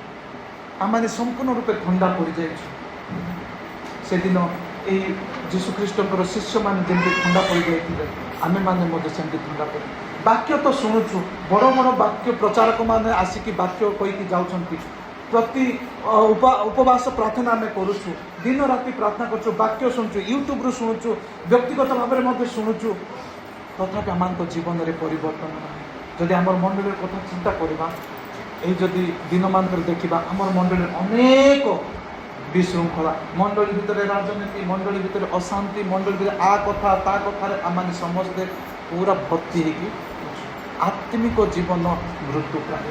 Speaker 1: आम मैंने संपूर्ण रूपे थंडा पड़ जाइछु से दिन यही जीशुख्रीष्ट शिष्य मैंने जमी थंडा पड़ जाते आमे मैंने सेमती थंडा पड़ वाक्य तो शुणुचु बड़ बड़ वाक्य प्रचारक मैंने आसिकी वाक्य कहीकि जाउछंती प्रति उपवास प्रार्थना आम करुचु दिन राति प्रार्थना करुचु वाक्य शुणुचु यूट्यूब रु शुणुचु व्यक्तिगत भाव में शुणुचु तथापि आम जीवन में परिवर्तन ना जदि आम मंडल कथा चिंता करवा यदि दिन मान देखा आम मंडल अनेक विशृंखला मंडली भितर राजनीति मंडली भितर अशांति मंडली भितर आ कथा ता कथार आम समस्ते पूरा भर्ती होगी आत्मिक जीवन मृत्यु प्राय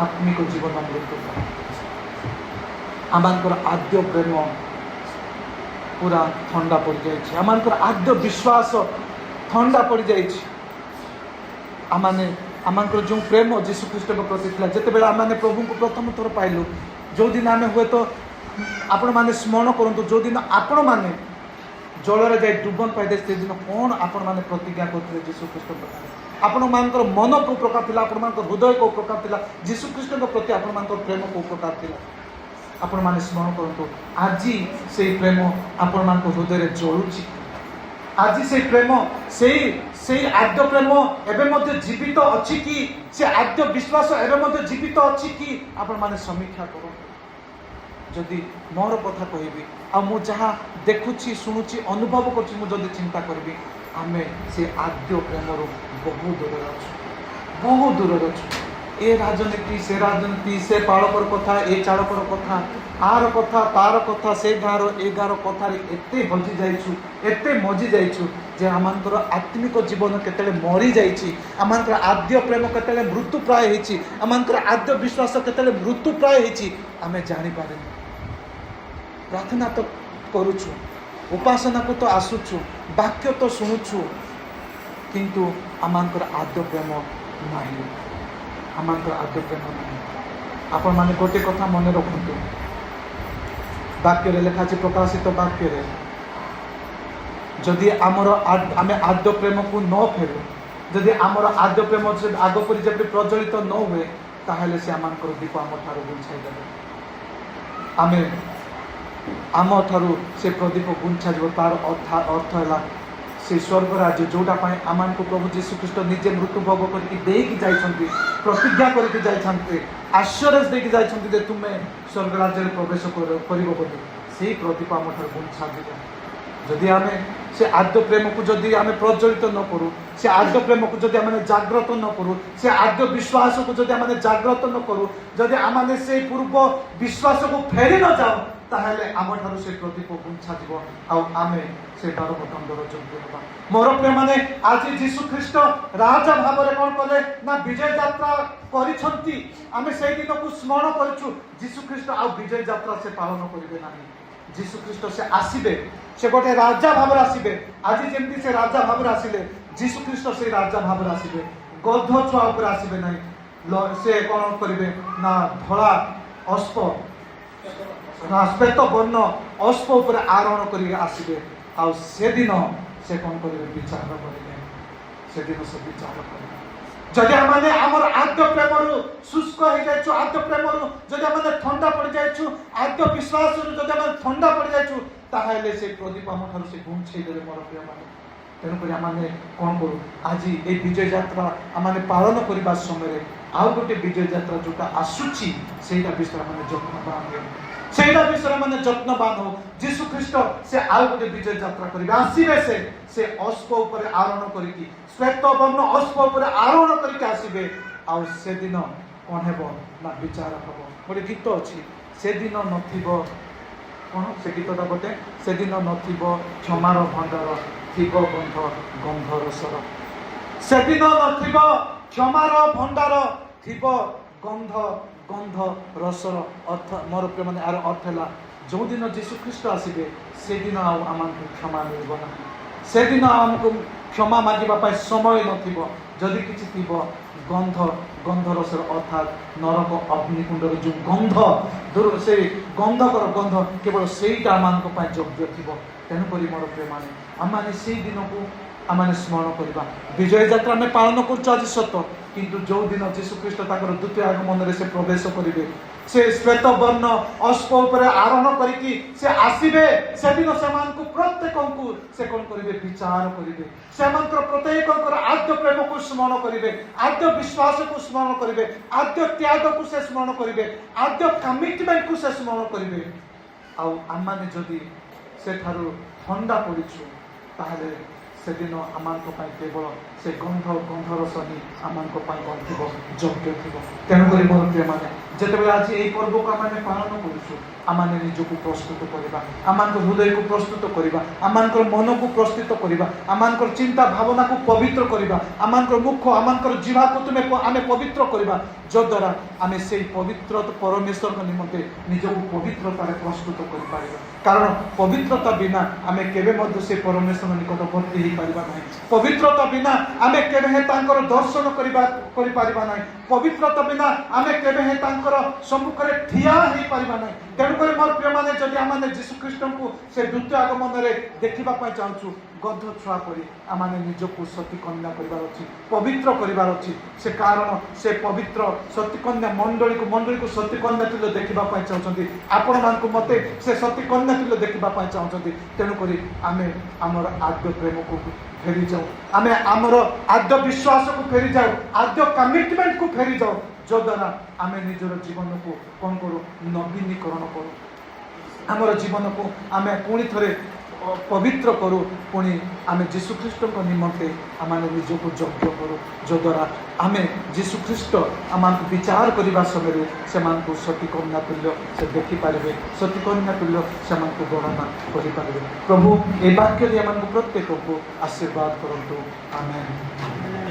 Speaker 1: आत्मिक जीवन मृत्यु प्राय आमर आद्य प्रेम पूरा ठंडा पड़ जाए आमर आद्य विश्वास ठंडा पड़ जाए आमर जो प्रेम जीशुख्रीष्ट प्रति जिते बड़े आम प्रभु को प्रथम थर पाइलु जो दिन आम हुए तो आपण मैंने स्मरण करूँ जो दिन आपण मैंने जल जाए डुबन पाइदे से दिन कौन आपण मैंने प्रतिज्ञा करते जीशुख्रीष्ट प्रति आपण मानकर मन को प्रकार थिला आपण मानकर हृदय को प्रकार थिला जीशुख्रीष्ट प्रति आपण मानकर प्रेम को प्रकार थिला आपण माने स्मरण करंतु आज से प्रेम आपण मानकर हृदय जलुची आज से प्रेम से आद्य प्रेम एबे मध्ये जीवित अछि कि से आद्य विश्वास एबे मध्ये जीवित अछि कि आपण माने समीक्षा करो जदि मोर कथा कहबी आ मु जहाँ देखुची शुणुची अनुभव करछि मु जदि चिंता करबी आमे से आद्य प्रेम रो बहुत दूर अच्छु ए राजनीति से पालकर कथा ए चालकर कथा आर कथा तार कथा से गाँव ए गाँव कथार एत हजि जाइछु एते मजि जाइछु जे आमर आत्मिक जीवन केतले मरी जाइछि आमर आद्य प्रेम केतले मृत्यु प्राय होइछि आमर आद्य विश्वास केतले मृत्यु प्राय होइछि आमे जानि पारेनि प्रार्थना तो करूछु उपासना को तो आसुछु वाक्य तो शुणुछु किंतु आमर आद्य प्रेम नहीं आमर आद्य प्रेम नहीं आपण माने गोटे कथा मन रखु वाक्य लिखा प्रकाशित वाक्य जदि आमर आमे आद्य प्रेम को न फेरु जदि आमर आद्य प्रेम आगपर जब प्रज्वलित न हुए ताहले से आमर दीप आम ठार गुंछाई देवे आमे आम ठारू से प्रदीप गुंछा जीव तार अर्थ है से स्वर्ग राज्य जोटा आम को प्रभु जीशुख्रीष्ट निजे मृत्यु भोग करके जाइछंती प्रतिज्ञा करके जाइछंती आश्चर्य देकी जाइछंती तुम्हें स्वर्ग राज्य प्रवेश करिबो बोली से प्रदीप आम ठार गुंछा जीव जदि आम से आद्य प्रेम को जदि आम प्रज्वलित न करूँ से आद्य प्रेम को जदि आम जागृत न करूँ से आद्य विश्वास को जदि आम जागृत न करूँ जदि आम से पूर्व विश्वास को फेरी न जाऊ ताहले आम ठारू से प्रदीप गुंछा जीव आमे से नरकदंडर योग्य होगा मोर प्रिय माने आज जीशुख्रीष्ट राजा भाव में कौन कले ना विजय यात्रा करिसंती आमे से दिन को स्मरण करिछु जीशुख्रीष्ट आ विजय यात्रा से पालन करिवे नाही जीशुख्रीष्ट से आसीबे से गोटे राजा भाव आसीबे आज जेमती से राजा भाव आसिले जीशुख्रीष्ट से राजा भाव आसीबे गध छुआ ऊपर आसीबे नाही से कौन करिवे ना धला अश्व ना श्वेत वर्ण अश्व उपर आरोहण करके आसबे से दिन से कौन करेंगे विचार करेंगे से दिन से विचार करेंगे जदि आम आमर आद्य प्रेम शुष्क हो जाइछु आद्य प्रेम जदि आम ठंडा पड़ जाइछु आद्य विश्वास जदि आम ठंडा पड़ जाइछु ताहले से प्रदीप आम ठारू से गुंछेई देले मोर प्रिय माने तेणुक आम कौन करूँ आज ये विजय यात्रा आम पालन करने समय आउ गोटे विजय यात्रा जोटा आसूची से विषय मैंने जत्नवान हो से विषय मैंने जत्नवान हो जीशुख्रीष्ट से आउ गोटे विजय यात्रा करेंगे आसवे से अश्व उपर आरोहण करके श्वेत वर्ण अश्व उपर आरोहण करके आसवे आउ से दिन कौन हे ना विचार हम गोटे गीत अच्छी से दिन नथिबो कौन से गीतटा गोटे से दिन नथिबो क्षमार भंडार थिबो गंध गंधर सर से दिन नथिबो क्षमार भंडार थिबो गंध गंध रसर अर्थ मोर प्रिय माने आर अर्थ है जो दिन जीशुख्रीष्ट आसबे से दिन आम क्षमा मिलना से दिन आमको क्षमा मागिबा समय नथिबो जदि किछि थिबो ଗନ୍ଧରସର ଅର୍ଥାତ୍ ନରକ ଅଗ୍ନିକୁଣ୍ଡର ଯେଉଁ ଗନ୍ଧ ସେ ଗନ୍ଧକର ଗନ୍ଧ କେବଳ ସେଇଟା ଆମମାନଙ୍କ ପାଇଁ ଯୋଗ୍ୟ ଥିବ। ତେଣୁକରି ମୋର ପ୍ରିୟମାନେ ଆମମାନେ ସେଇ ଦିନକୁ ଆମମାନେ ସ୍ମରଣ କରିବା। ବିଜୟ ଯାତ୍ରା ଆମେ ପାଳନ କରୁଛୁ ଆଜି ସତ, କିନ୍ତୁ ଯେଉଁ ଦିନ ଯୀଶୁଖ୍ରୀଷ୍ଟ ତାଙ୍କର ଦ୍ୱିତୀୟ ଆଗମନରେ ସେ ପ୍ରବେଶ କରିବେ, ସେ ଶ୍ଵେତ ବର୍ଣ୍ଣ ଅଶ୍ବ ଉପରେ ଆରୋହଣ କରିକି ସେ ଆସିବେ, ସେଦିନ ସେମାନଙ୍କୁ ପ୍ରତ୍ୟେକଙ୍କୁ ସେ କ'ଣ କରିବେ? ବିଚାର କରିବେ। ସେମାନଙ୍କର ପ୍ରତ୍ୟେକଙ୍କର ଆଦ୍ୟ ପ୍ରେମକୁ ସ୍ମରଣ କରିବେ, ଆଦ୍ୟ ବିଶ୍ୱାସକୁ ସ୍ମରଣ କରିବେ, ଆଦ୍ୟ ତ୍ୟାଗକୁ ସେ ସ୍ମରଣ କରିବେ, ଆଦ୍ୟ କମିଟମେଣ୍ଟକୁ ସେ ସ୍ମରଣ କରିବେ। ଆଉ ଆମମାନେ ଯଦି ସେଠାରୁ ଥଣ୍ଡା ପଡ଼ିଛୁ, ତାହେଲେ ସେଦିନ ଆମମାନଙ୍କ ପାଇଁ କେବଳ ସେ ଗନ୍ଧରସ ହିଁ ଆମମାନଙ୍କ ପାଇଁ କ'ଣ ଥିବ? ଯୋଗ୍ୟ ଥିବ। ତେଣୁକରି ମୋର ପ୍ରିୟମାନେ ଯେତେବେଳେ ଆଜି ଏହି ପର୍ବକୁ ଆମେ ପାଳନ କରୁଛୁ, ଆମମାନେ ନିଜକୁ ପ୍ରସ୍ତୁତ କରିବା, ଆମମାନଙ୍କ ହୃଦୟକୁ ପ୍ରସ୍ତୁତ କରିବା, ଆମମାନଙ୍କର ମନକୁ ପ୍ରସ୍ତୁତ କରିବା, ଆମମାନଙ୍କର ଚିନ୍ତା ଭାବନାକୁ ପବିତ୍ର କରିବା, ଆମମାନଙ୍କର ମୁଖ ଆମମାନଙ୍କର ଜିହ୍ବାକୁ ଆମେ ପବିତ୍ର କରିବା, ଯଦ୍ୱାରା ଆମେ ସେଇ ପବିତ୍ର ପରମେଶ୍ୱରଙ୍କ ନିମନ୍ତେ ନିଜକୁ ପବିତ୍ରତାରେ ପ୍ରସ୍ତୁତ କରିପାରିବା। କାରଣ ପବିତ୍ରତା ବିନା ଆମେ କେବେ ମଧ୍ୟ ସେ ପରମେଶ୍ୱର ନିକଟବର୍ତ୍ତୀ ହେଇପାରିବା ନାହିଁ। ପବିତ୍ରତା ବିନା ଆମେ କେବେ ହେଁ ତାଙ୍କର ଦର୍ଶନ କରିପାରିବା ନାହିଁ। ପବିତ୍ରତା ବିନା ଆମେ କେବେ ହେଁ ତାଙ୍କର ସମ୍ମୁଖରେ ଠିଆ ହେଇପାରିବା ନାହିଁ। ତେଣୁକରି ମୋର ପ୍ରିୟମାନେ ଯଦି ଆମେ ଯୀଶୁଖ୍ରୀଷ୍ଟଙ୍କୁ ସେ ଦ୍ୱିତୀୟ ଆଗମନରେ ଦେଖିବା ପାଇଁ ଚାହୁଁଛୁ, ଗନ୍ଧ ଛୁଆ କରି ଆମେ ନିଜକୁ ସତୀ କନ୍ୟା କରିବାର ଅଛି, ପବିତ୍ର କରିବାର ଅଛି। ସେ କାରଣ ସେ ପବିତ୍ର ସତୀ କନ୍ୟା ମଣ୍ଡଳୀକୁ ସତୀ କନ୍ୟା ତୁଲ୍ୟ ଦେଖିବା ପାଇଁ ଚାହୁଁଛନ୍ତି। ଆପଣମାନଙ୍କୁ ମୋତେ ସେ ସତୀ କନ୍ୟା ତୁଲ୍ୟ ଦେଖିବା ପାଇଁ ଚାହୁଁଛନ୍ତି। ତେଣୁକରି ଆମେ ଆମର ଆଦ୍ୟ ପ୍ରେମକୁ ଫେରିଯାଉ, ଆମେ ଆମର ଆଦ୍ୟ ବିଶ୍ୱାସକୁ ଫେରିଯାଉ, ଆଦ୍ୟ କମିଟମେଣ୍ଟକୁ ଫେରିଯାଉ, ଯଦ୍ୱାରା ଆମେ ନିଜର ଜୀବନକୁ କ'ଣ କରୁ? ନବୀନୀକରଣ କରୁ, ଆମର ଜୀବନକୁ ଆମେ ପୁଣି ଥରେ ପବିତ୍ର କରୁ, ପୁଣି ଆମେ ଯୀଶୁଖ୍ରୀଷ୍ଟଙ୍କ ନିମନ୍ତେ ଆମେ ନିଜକୁ ଯୋଗ୍ୟ କରୁ, ଯଦ୍ୱାରା ଆମେ ଯୀଶୁଖ୍ରୀଷ୍ଟ ଆମମାନଙ୍କୁ ବିଚାର କରିବା ସମୟରେ ସେମାନଙ୍କୁ ସତୀ କନ୍ୟା ତୁଲ୍ୟ ସେ ଦେଖିପାରିବେ, ସତୀ କନ୍ୟା ତୁଲ୍ୟ ସେମାନଙ୍କୁ ଗଣନା କରିପାରିବେ। ପ୍ରଭୁ ଏ ବାକ୍ୟରେ ଏମାନଙ୍କୁ ପ୍ରତ୍ୟେକଙ୍କୁ ଆଶୀର୍ବାଦ କରନ୍ତୁ। ଆମେନ୍।